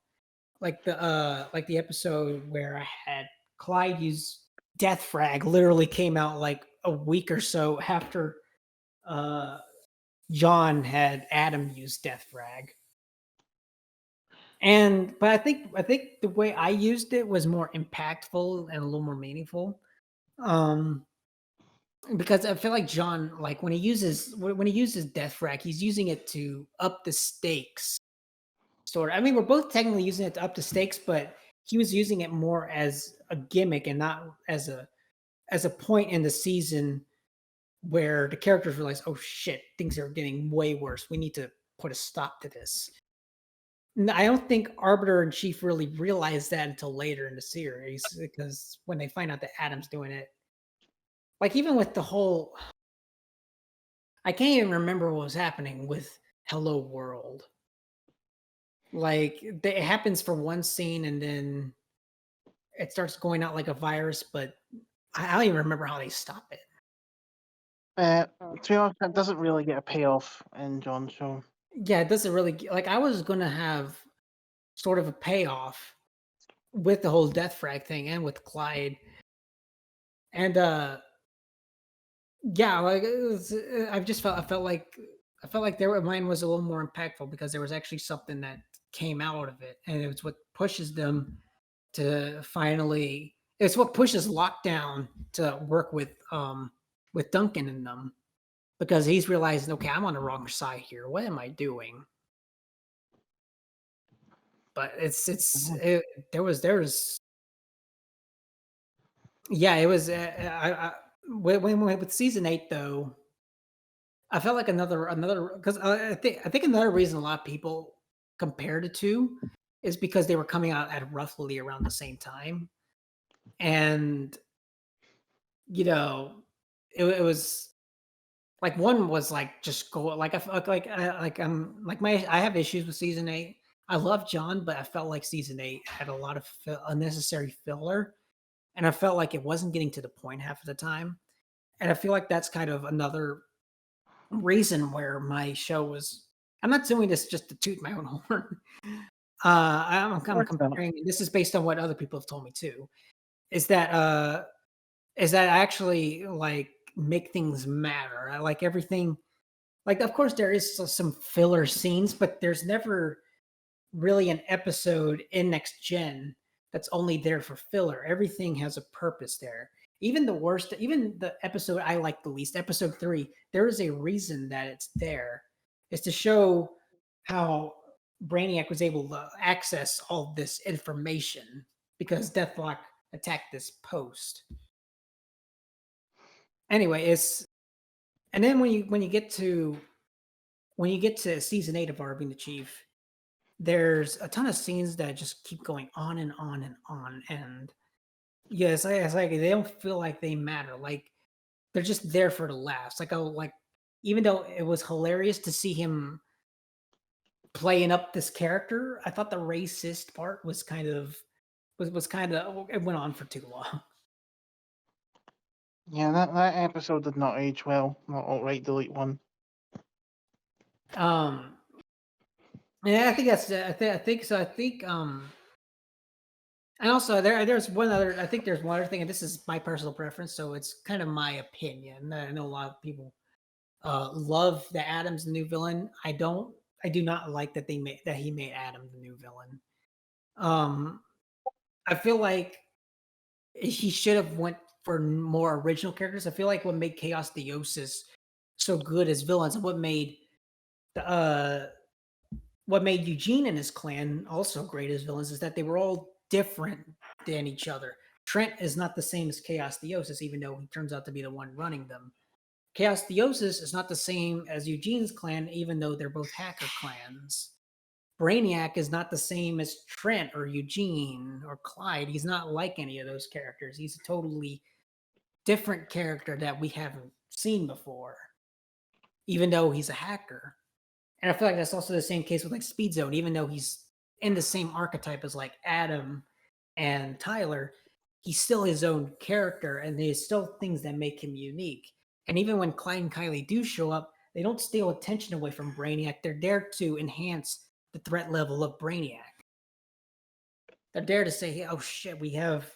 Like the episode where I had Clyde use Death Frag literally came out like a week or so after uh John had Adam use Death Frag. But I think the way I used it was more impactful and a little more meaningful. Because I feel like John, like when he uses Death Frag, he's using it to up the stakes. Sort of. I mean, we're both technically using it to up the stakes, but he was using it more as a gimmick and not as a point in the season where the characters realize, oh shit, things are getting way worse. We need to put a stop to this. I don't think Arbiter and Chief really realized that until later in the series, because when they find out that Adam's doing it, like even with the whole, I can't even remember what was happening with Hello World. Like it happens for one scene and then it starts going out like a virus, but I don't even remember how they stop it. To be honest, that doesn't really get a payoff in John's show. Yeah, it doesn't really like I was gonna have sort of a payoff with the whole death frag thing and with Clyde. And yeah, like it was, I felt like their mine was a little more impactful because there was actually something that came out of it, and it was what pushes them to finally. It's what pushes Lockdown to work with Duncan and them because he's realizing, okay, I'm on the wrong side here. What am I doing? But there was yeah, it was with season 8 though. I felt like another because I think another reason a lot of people compared the two is because they were coming out at roughly around the same time, and you know, it was like one was like just go like I felt like my I have issues with season 8. I love John, but I felt like season 8 had a lot of unnecessary filler, and I felt like it wasn't getting to the point half of the time, and I feel like that's kind of another reason where my show was. I'm not doing this just to toot my own horn. I'm kind of What's that? comparing. This is based on what other people have told me too. Is that I actually like make things matter. I like everything. Like, of course, there is some filler scenes, but there's never really an episode in Next Gen that's only there for filler. Everything has a purpose there. Even the worst, even the episode I like the least, episode 3, there is a reason that it's there. It's to show how Brainiac was able to access all this information because Deathlock attacked this post. Anyway, it's and then when you get to season 8 of R being the Chief, there's a ton of scenes that just keep going on and on and on. And yes, it's like they don't feel like they matter. Like they're just there for the laughs. Like even though it was hilarious to see him playing up this character, I thought the racist part was kind of it went on for too long. Yeah, that episode did not age well. Not alt-right delete one. Yeah, I think that's I think so. I think and also there's one other. I think there's one other thing, and this is my personal preference, so it's kind of my opinion. I know a lot of people love that Adam's the new villain. I don't. I do not like that he made Adam the new villain. I feel like he should have went for more original characters. I feel like what made Chaos Theosis so good as villains, and the, uh what made Eugene and his clan also great as villains, is that they were all different than each other. Trent is not the same as Chaos Theosis, even though he turns out to be the one running them. Chaos Theosis is not the same as Eugene's clan, even though they're both hacker clans. Brainiac is not the same as Trent or Eugene or Clyde. He's not like any of those characters. He's a totally different character that we haven't seen before, even though he's a hacker. And I feel like that's also the same case with like Speed Zone, even though he's in the same archetype as like Adam and Tyler, he's still his own character, and there's still things that make him unique. And even when Clyde and Kylie do show up, they don't steal attention away from Brainiac. They're there to enhance the threat level of Brainiac. They're there to say, hey, "Oh shit, we have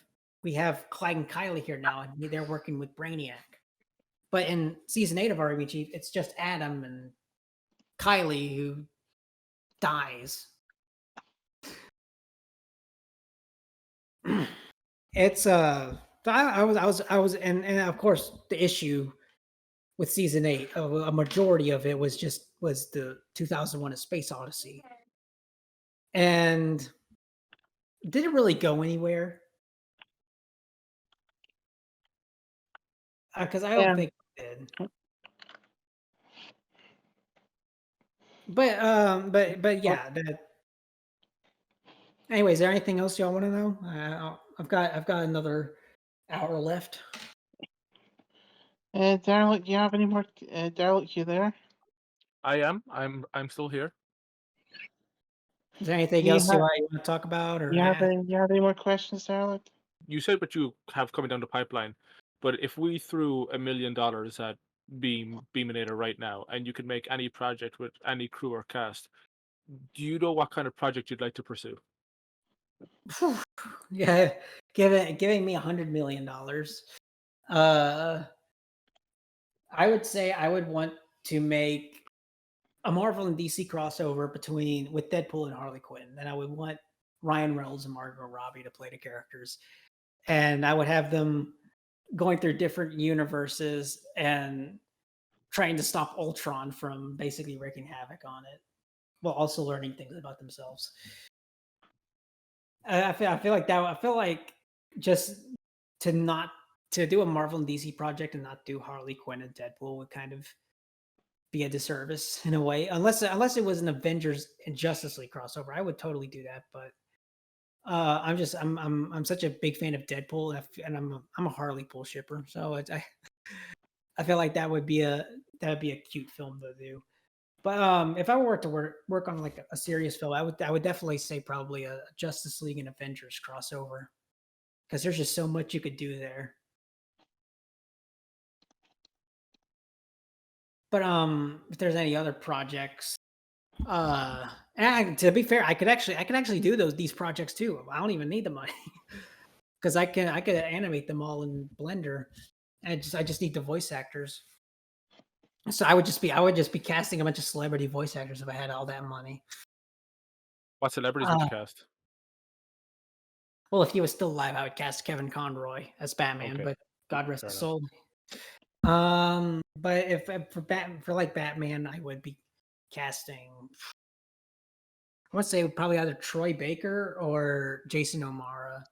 Clyde and Kylie here now, and they're working with Brainiac." But in season 8 of RBG, it's just Adam and Kylie who dies. It's I was and of course the issue with season 8, a majority of it was the 2001: A Space Odyssey, and didn't really go anywhere because I don't Yeah. think it did. But yeah. Anyway, is there anything else y'all want to know? I've got another hour left. Derelict, do you have any more? Derelict, you there? I am. I'm still here. Is there anything Do you else have you want to talk about or you have ask? any more questions, Derelict? You said what you have coming down the pipeline, but if we threw $1 million at Beaminator right now, and you could make any project with any crew or cast, do you know what kind of project you'd like to pursue? Phew. Yeah, giving me $100 million. Uh, I would say I would want to make a Marvel and DC crossover with Deadpool and Harley Quinn. Then I would want Ryan Reynolds and Margot Robbie to play the characters, and I would have them going through different universes and trying to stop Ultron from basically wreaking havoc on it, while also learning things about themselves. I feel like that. I feel like just to not to do a Marvel and DC project and not do Harley Quinn and Deadpool would kind of be a disservice in a way. Unless it was an Avengers and Justice League crossover, I would totally do that. But I'm such a big fan of Deadpool, and I'm a Harley Pool shipper, so I feel like that would be a cute film to do. But if I were to work on like a serious film, I would definitely say probably a Justice League and Avengers crossover because there's just so much you could do there. But if there's any other projects, and to be fair, I could actually do these projects too. I don't even need the money because I could animate them all in Blender. And I just need the voice actors. So I would just be casting a bunch of celebrity voice actors if I had all that money. What celebrities would Uh, you cast? well, if he was still alive, I would cast Kevin Conroy as Batman, Okay, but God rest fair his enough. soul. But if for like Batman, I would be casting. I would say probably either Troy Baker or Jason O'Mara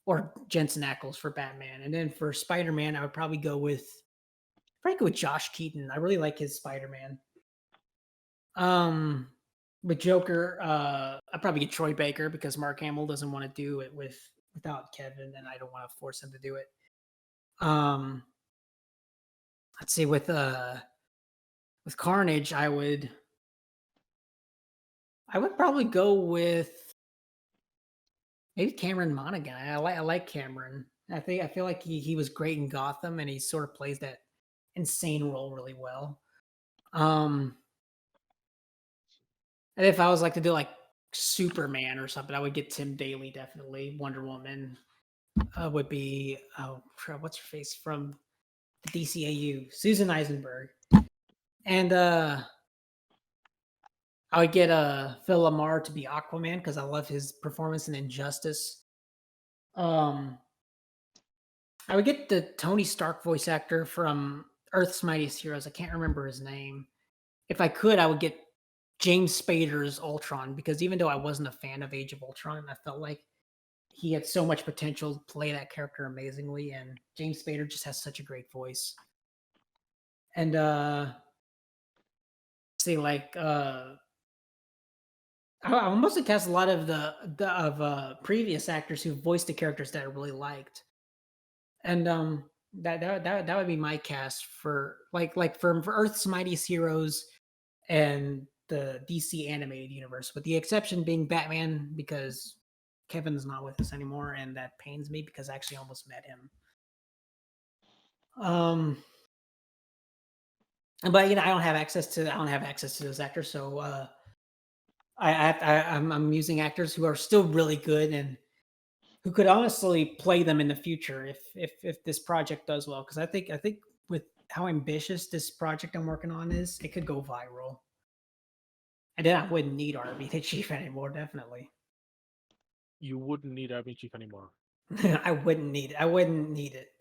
or Jensen Ackles for Batman, and then for Spider Man, I would probably go with Josh Keaton. I really like his Spider Man. With Joker, I'd probably get Troy Baker because Mark Hamill doesn't want to do it without Kevin, and I don't want to force him to do it. Um, let's see with Carnage, I would probably go with maybe Cameron Monaghan. I like Cameron. I feel like he was great in Gotham, and he sort of plays that insane role really well. And if I was like to do like Superman or something, I would get Tim Daly definitely. Wonder Woman would be what's her face from the DCAU, Susan Eisenberg, and I would get Phil Lamar to be Aquaman because I love his performance in Injustice. Um, I would get the Tony Stark voice actor from Earth's Mightiest Heroes. I can't remember his name. If I could, I would get James Spader's Ultron because even though I wasn't a fan of Age of Ultron, I felt like he had so much potential to play that character amazingly, and James Spader just has such a great voice. And say like I mostly cast a lot of the previous actors who voiced the characters that I really liked, and that would be my cast for for Earth's Mightiest Heroes and the DC animated universe, with the exception being Batman because Kevin's not with us anymore, and that pains me because I actually almost met him. But I don't have access to those actors, so I'm using actors who are still really good and who could honestly play them in the future if this project does well. Because I think with how ambitious this project I'm working on is, it could go viral. And then I wouldn't need RB the Chief anymore, definitely. You wouldn't need Army Chief anymore. I wouldn't need it. I wouldn't need it.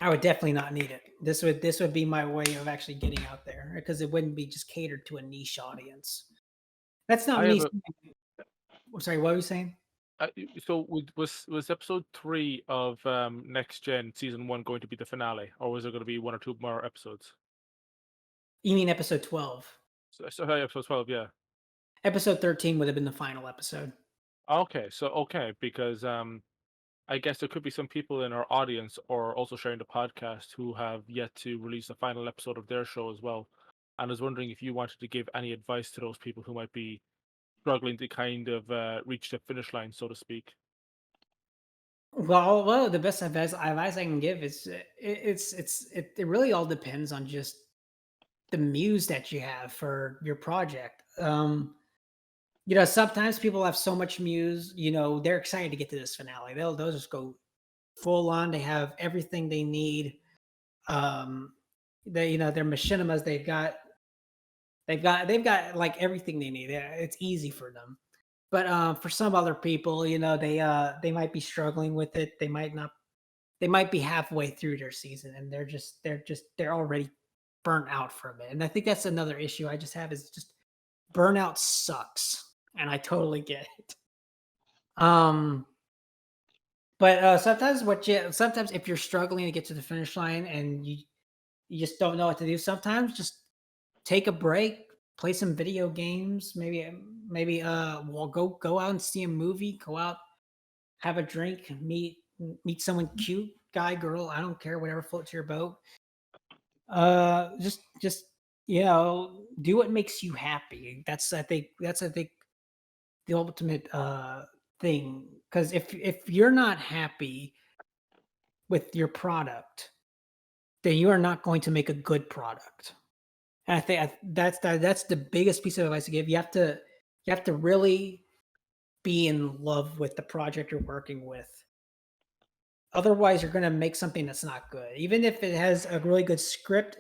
I would definitely not need it. This would be my way of actually getting out there because it wouldn't be just catered to a niche audience. That's not I me. have a. Sorry, what were you saying? So was episode 3 of Next Gen season 1 going to be the finale, or was there going to be 1 or 2 more episodes? You mean episode 12? So episode 12, yeah. Episode 13 would have been the final episode. Okay, because I guess there could be some people in our audience or also sharing the podcast who have yet to release the final episode of their show as well. And I was wondering if you wanted to give any advice to those people who might be struggling to kind of reach the finish line, so to speak? Well, the best advice I can give is it really all depends on just the muse that you have for your project. Sometimes people have so much muse, they're excited to get to this finale. They'll just go full on. They have everything they need. They're machinimas. They've got like everything they need. It's easy for them. But for some other people, they might be struggling with it. They might not. They might be halfway through their season and they're already burnt out from it. And I think that's another issue I just have is just burnout sucks, and I totally get it. Um, but sometimes if you're struggling to get to the finish line and you just don't know what to do, sometimes just take a break, play some video games, maybe go out and see a movie, go out, have a drink, meet someone cute, guy, girl, I don't care, whatever floats your boat. Just do what makes you happy. That's I think the ultimate thing. Because if you're not happy with your product, then you are not going to make a good product. And I think that's the biggest piece of advice to give. You have to really be in love with the project you're working with. Otherwise, you're going to make something that's not good. Even if it has a really good script,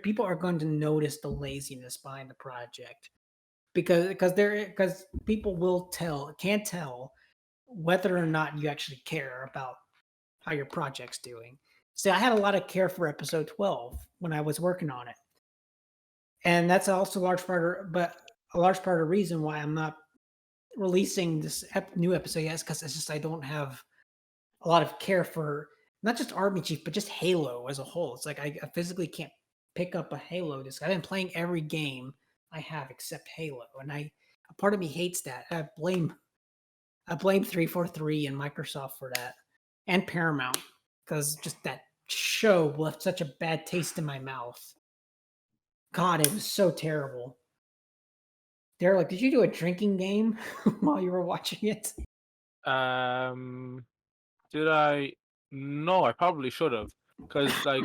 people are going to notice the laziness behind the project because people can't tell whether or not you actually care about how your project's doing. So I had a lot of care for episode 12 when I was working on it, and that's also a large part of the reason why I'm not releasing this new episode yet, because it's just I don't have a lot of care for not just Army Chief, but just Halo as a whole. It's like I physically can't pick up a Halo disc. I've been playing every game I have except Halo, and a part of me hates that. I blame 343 and Microsoft for that, and Paramount, because just that show left such a bad taste in my mouth. God, it was so terrible. Derelict, did you do a drinking game while you were watching it? Did I? No, I probably should have, because like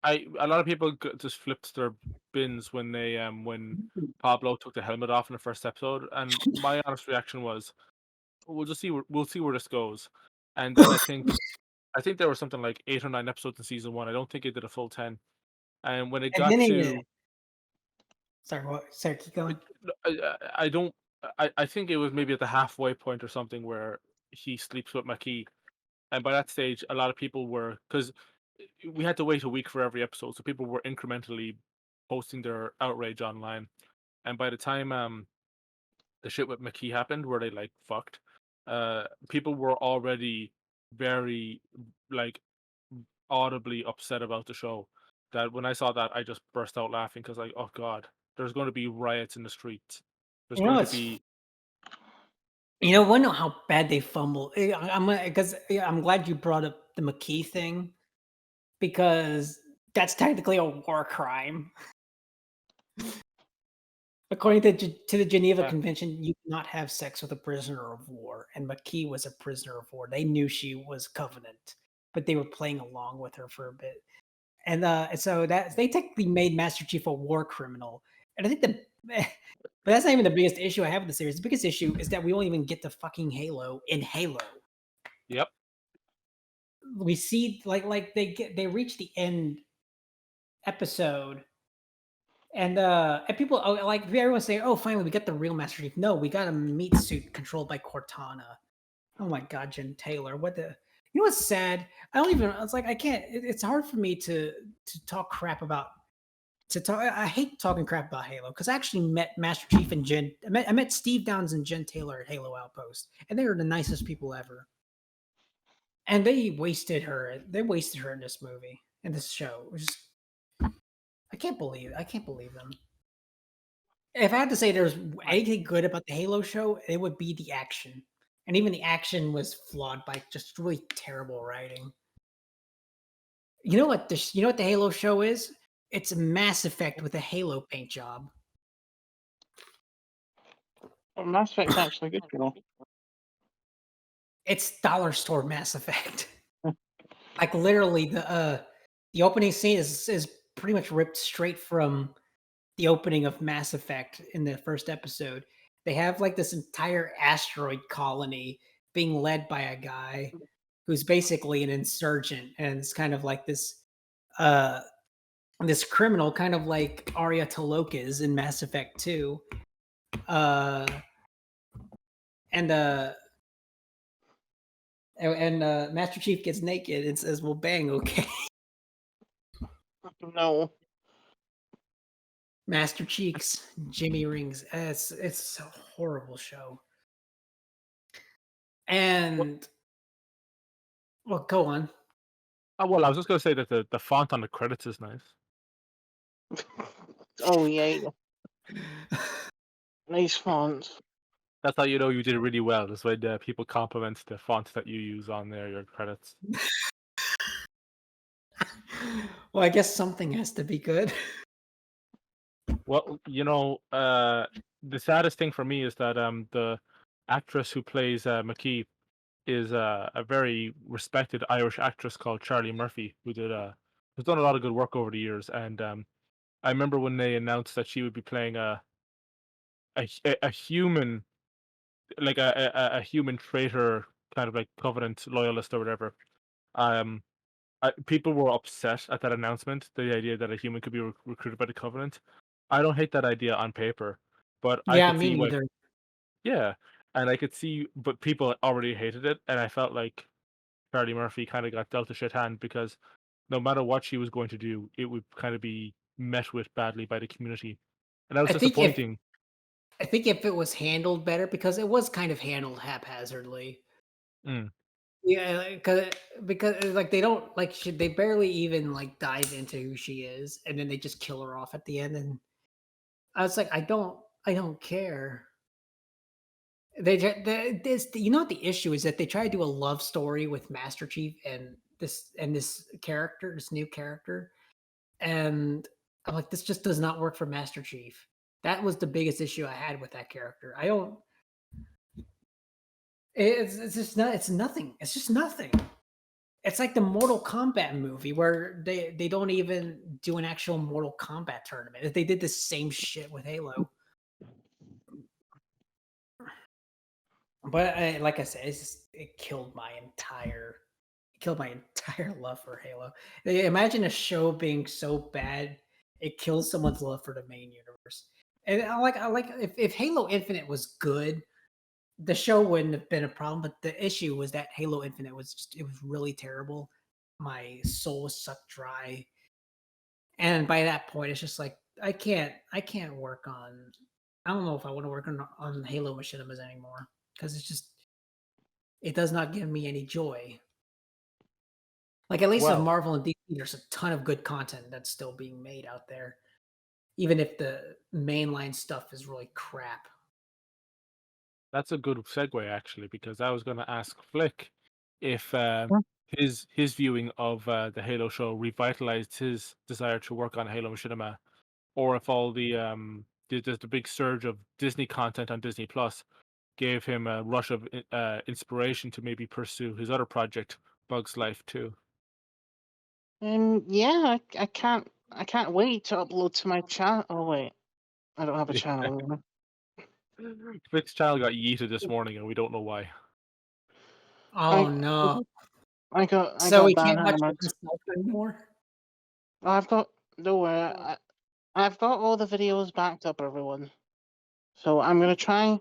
a lot of people just flipped their bins when when Pablo took the helmet off in the first episode, and my honest reaction was, we'll see where this goes, and then I think there were something like 8 or 9 episodes in season 1. I don't think it did a full 10, and when it And got then to, sorry, what? Sorry, keep going. I don't, I think it was maybe at the halfway point or something where he sleeps with Maki. And by that stage, a lot of people were, because we had to wait a week for every episode, so people were incrementally posting their outrage online. And by the time the shit with McKee happened, where they like fucked, people were already very like audibly upset about the show. That when I saw that, I just burst out laughing because like, oh god, there's going to be riots in the streets. There's You know, going to it's be wanna know how bad they fumble. I'm glad you brought up the McKee thing because that's technically a war crime. According to the Geneva yeah, Convention, you cannot have sex with a prisoner of war, and McKee was a prisoner of war. They knew she was Covenant, but they were playing along with her for a bit. And so that they technically made Master Chief a war criminal. And I think but that's not even the biggest issue I have with the series. The biggest issue is that we won't even get to fucking Halo in Halo. yep. We see they reach the end episode, and people like everyone's saying, "Oh, finally we got the real Master Chief." No, we got a meat suit controlled by Cortana. Oh my god, Jen Taylor, what the? You know what's sad? I don't even. It's like I can't. It's hard for me to talk crap about. I hate talking crap about Halo because I actually met Master Chief and Jen. I met Steve Downs and Jen Taylor at Halo Outpost, and they were the nicest people ever. And they wasted her. They wasted her in this movie, in this show. It was just, I can't believe them. If I had to say there's anything good about the Halo show, it would be the action. And even the action was flawed by just really terrible writing. You know what the Halo show is? It's a Mass Effect with a Halo paint job. But Mass Effect's actually good, you know. It's dollar store Mass Effect. Like literally, the opening scene is pretty much ripped straight from the opening of Mass Effect in the first episode. They have like this entire asteroid colony being led by a guy who's basically an insurgent, and it's kind of like uh this criminal, kind of like Arya Taloka is in Mass Effect 2. Uh, and Master Chief gets naked and says, "Well, bang, okay." No. Master Cheeks, Jimmy Rings. It's a horrible show. And well, go on. Well, I was just gonna say that the font on the credits is nice. Oh, yeah. Nice fonts. That's how you know you did really well. That's when people compliment the font that you use on there, your credits. Well, I guess something has to be good. Well, the saddest thing for me is that the actress who plays McKee is a very respected Irish actress called Charlie Murphy, who's done a lot of good work over the years. And I remember when they announced that she would be playing a human, like a human traitor, kind of like Covenant loyalist or whatever. Um, People were upset at that announcement. The idea that a human could be recruited by the Covenant. I don't hate that idea on paper, but I Yeah, could me see why. neither. Yeah, and I could see, but people already hated it, and I felt like Charlie Murphy kind of got dealt a shit hand because no matter what she was going to do, it would kind of be met with badly by the community, and that was I think if disappointing. I think if it was handled better, because it was kind of handled haphazardly. Mm. Yeah, because like they don't like they barely even like dive into who she is, and then they just kill her off at the end. And I was like, I don't care. You know what the issue is, that they try to do a love story with Master Chief and this character, this new character, and I'm like, this just does not work for Master Chief. That was the biggest issue I had with that character. I don't. It's just not. It's nothing. It's just nothing. It's like the Mortal Kombat movie where they don't even do an actual Mortal Kombat tournament. They did the same shit with Halo. But like I said, it killed my entire love for Halo. Imagine a show being so bad it kills someone's love for the main universe. And I like if Halo Infinite was good, the show wouldn't have been a problem. But the issue was that Halo Infinite it was really terrible. My soul was sucked dry, and by that point, it's just like I can't work on. I don't know if I want to work on Halo machinimas anymore, because it does not give me any joy. Like, at least with Well, Marvel and DC, there's a ton of good content that's still being made out there, even if the mainline stuff is really crap. that's a good segue actually, because I was going to ask Flick if Hmm. his viewing of the Halo show revitalized his desire to work on Halo Machinima, or if all the big surge of Disney content on Disney Plus gave him a rush of inspiration to maybe pursue his other project, Bug's Life too. Yeah, I can't wait to upload to my channel. Oh wait, I don't have a channel anymore. Flick's channel got yeeted this morning, and we don't know why. Oh I no! I got I So got we can't watch banhammered. himself anymore. I've got don't worry, I've got all the videos backed up, everyone. So I'm gonna try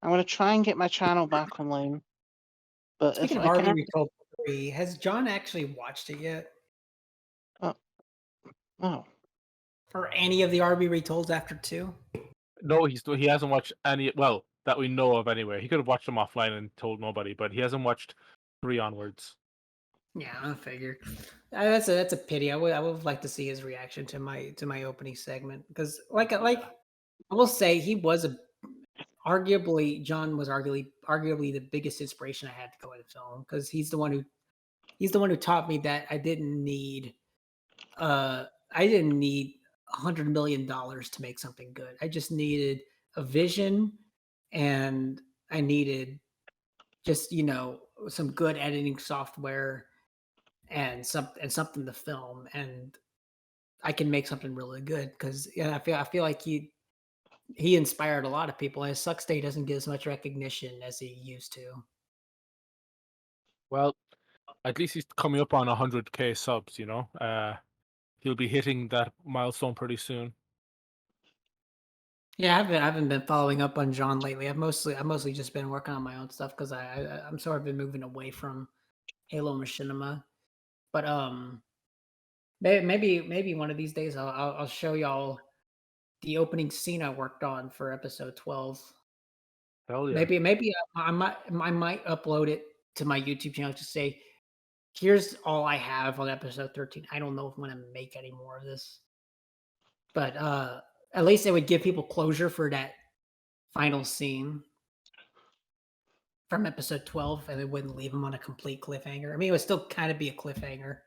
and get my channel back online. But if Speaking of I RB can't, Retold 3, has John actually watched it yet, oh, oh. or any of the RB Retolds after 2? No, he hasn't watched any. Well, that we know of anyway. He could have watched them offline and told nobody, but he hasn't watched 3 onwards. Yeah, I figured. That's a pity. I would have liked to see his reaction to my opening segment, because like I will say, John was arguably the biggest inspiration I had to go into film, because he's the one who taught me that I didn't need $100 million to make something good. I just needed a vision and I needed just some good editing software and something to film, and I can make something really good because I feel like he inspired a lot of people. And it sucks that he doesn't get as much recognition as he used to. Well, at least he's coming up on 100K subs. He'll be hitting that milestone pretty soon. Yeah, I haven't been following up on John lately. I've mostly just been working on my own stuff because I'm sort of been moving away from Halo Machinima. But maybe one of these days I'll show y'all the opening scene I worked on for episode 12. Hell yeah. Maybe I might upload it to my YouTube channel to say, here's all I have on episode 13. I don't know if I'm gonna make any more of this, but at least it would give people closure for that final scene from episode 12, and it wouldn't leave them on a complete cliffhanger. I mean, it would still kind of be a cliffhanger,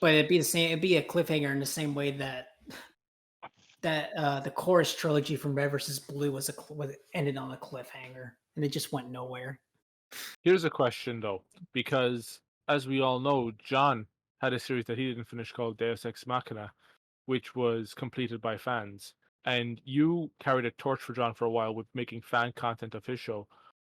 but it'd be the same. It'd be a cliffhanger in the same way that the chorus trilogy from Red vs. Blue was ended on a cliffhanger, and it just went nowhere. Here's a question though, because as we all know, John had a series that he didn't finish called Deus Ex Machina, which was completed by fans. And you carried a torch for John for a while with making fan content of his show.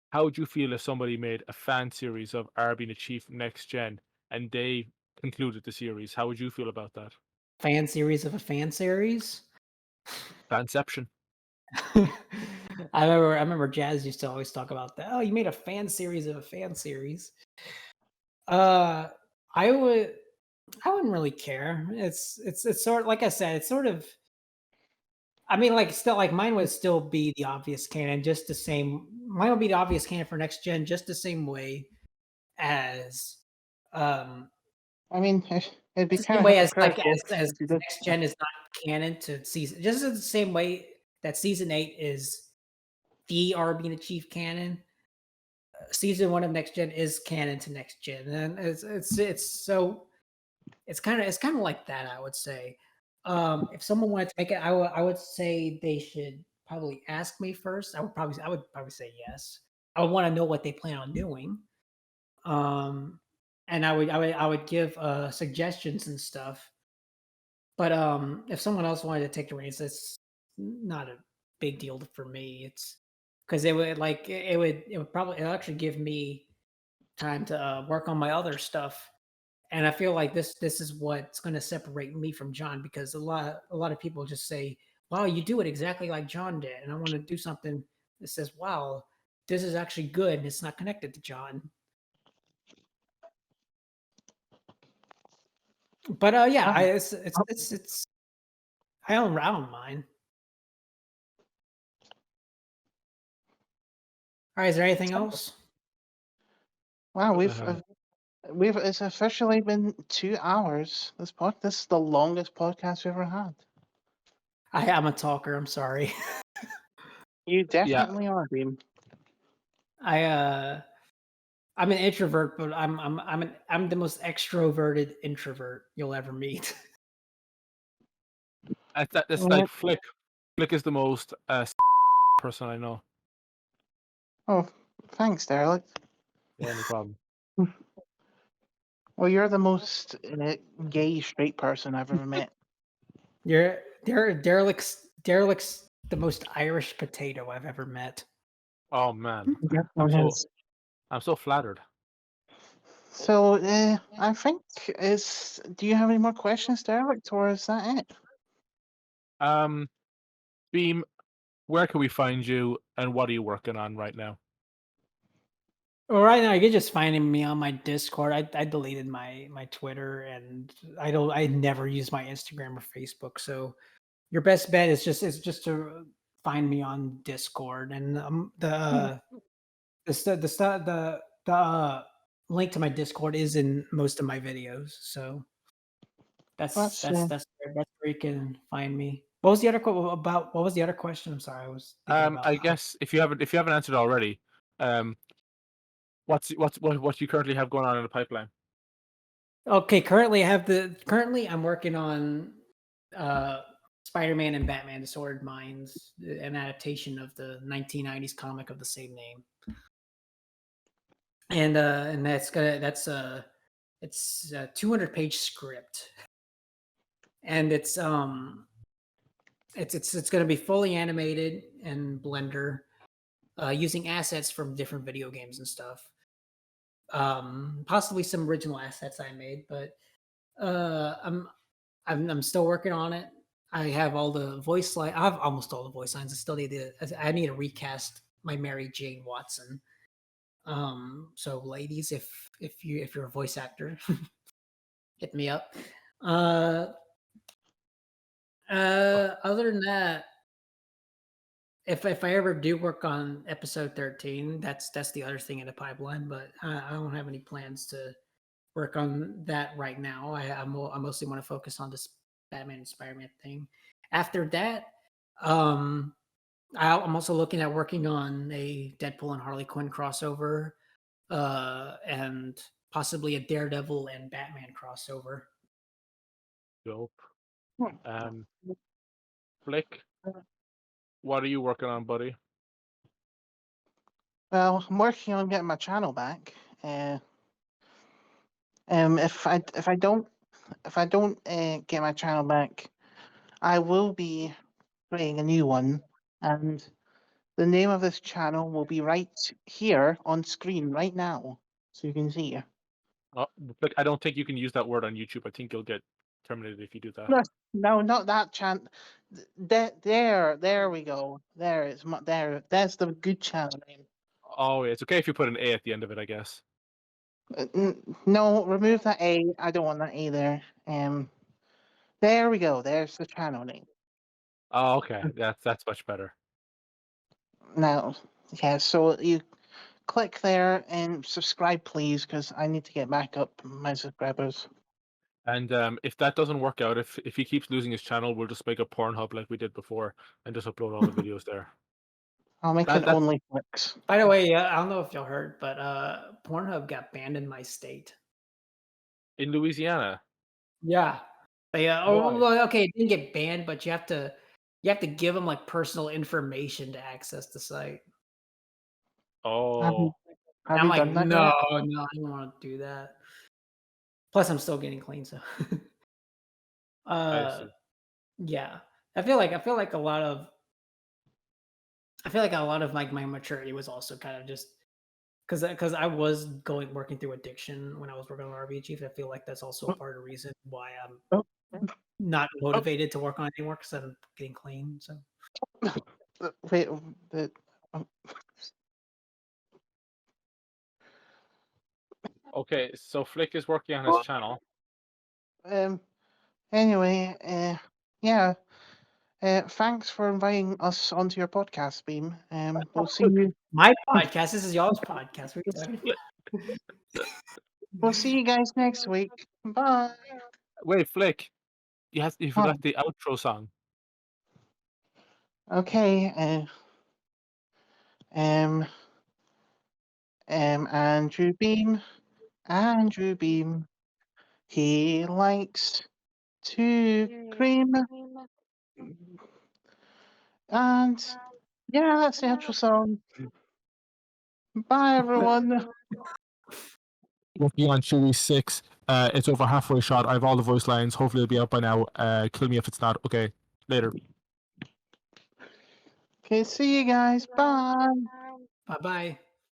How would you feel if somebody made a fan series of R being a chief next gen and they concluded the series? How would you feel about that? Fan series of a fan series. Fanception. I remember Jazz used to always talk about that. Oh, you made a fan series of a fan series. I wouldn't really care. It's sort of, like I said, it's sort of. I mean, like, still, like, mine would still be the obvious canon, just the same. Mine would be the obvious canon for next gen, just the same way as, I mean, it'd be the kind same of way as like hypocritical as if you did. next gen is not canon to season, just the same way that season 8 is the R being a chief canon. Season 1 of next gen is canon to next gen, and it's kind of like that, I would say. If someone wanted to make it, I would say they should probably ask me first. I would probably say yes. I would want to know what they plan on doing. And I would give suggestions and stuff. But if someone else wanted to take the reins, it's not a big deal for me. It's because it would actually give me time to work on my other stuff. And I feel like this is what's going to separate me from John, because a lot of people just say, "Wow, you do it exactly like John did," and I want to do something that says, "Wow, this is actually good," and it's not connected to John. But yeah, it's I don't mind. All right, is there anything else? Wow, Uh, it's officially been 2 hours. This is the longest podcast we've ever had. I'm a talker. I'm sorry. You definitely are, Beam. I'm an introvert, but I'm the most extroverted introvert you'll ever meet. It's like Flick. Flick is the most person I know. Oh, thanks, Derelict. Yeah, no problem. Well, you're the most gay straight person I've ever met. Derelict's the most Irish potato I've ever met. Oh man, Yeah, I'm so flattered. So, I think do you have any more questions, Derelict, or is that it? Beam, where can we find you, and what are you working on right now? Well, right now you can just find me on my Discord. I deleted my Twitter, and I never use my Instagram or Facebook. So your best bet is just to find me on Discord, and the link to my Discord is in most of my videos. So that's where you can find me. What was the other what was the other question? I'm sorry, I was thinking about. I guess if you haven't answered already, what you currently have going on in the pipeline? Okay, currently I'm working on Spider-Man and Batman: Disordered Minds, an adaptation of the 1990s comic of the same name. And it's a 200-page script, and it's gonna be fully animated in Blender, using assets from different video games and stuff. Possibly some original assets I made, but I'm still working on it. I have all the voice line. I have almost all the voice lines. I need to recast my Mary Jane Watson. So ladies, if you're a voice actor, hit me up. Other than that, if I ever do work on episode 13, that's the other thing in the pipeline. But I don't have any plans to work on that right now. I mostly want to focus on this Batman and Spider-Man thing. After that, I'm also looking at working on a Deadpool and Harley Quinn crossover, and possibly a Daredevil and Batman crossover. Dope. Flick, what are you working on, buddy? Well, I'm working on getting my channel back. If I don't get my channel back, I will be creating a new one, and the name of this channel will be right here on screen right now, so you can see. Flick, I don't think you can use that word on YouTube. I think you'll get terminated if you do that. No, not that channel. There we go. There's the good channel name. Oh, yeah, it's okay if you put an A at the end of it, I guess. No, remove that A. I don't want that A there. There we go. There's the channel name. Oh, okay. That's much better. Now, yeah, so you click there and subscribe, please, because I need to get back up my subscribers. And if that doesn't work out, if he keeps losing his channel, we'll just make a Pornhub like we did before and just upload all the videos there. I'll make it only Flix. By the way, I don't know if y'all heard, but Pornhub got banned in my state. In Louisiana? Yeah. Okay, it didn't get banned, but you have to give them like personal information to access the site. Oh. Have I'm you like, done that no, yet? I don't want to do that. Plus, I'm still getting clean, so. I see. Yeah, I feel like a lot of like my maturity was also kind of just because I was working through addiction when I was working on RB Chief. I feel like that's also a part of the reason why I'm not motivated to work on it anymore, because I'm getting clean. So Wait, Okay, so Flick is working on his channel. Anyway, yeah. Thanks for inviting us onto your podcast, Beam. We'll see you. my podcast. This is y'all's podcast. What are you talking about? We'll see you guys next week. Bye. Wait, Flick, you forgot the outro song. Okay. Andrew Beam. Andrew Beam. He likes to cream. And yeah, that's the outro song. Bye, everyone. Working on Chewie 6. It's over halfway shot. I have all the voice lines. Hopefully it'll be out by now. Kill me if it's not. Okay, later. Okay, see you guys. Bye. Bye-bye.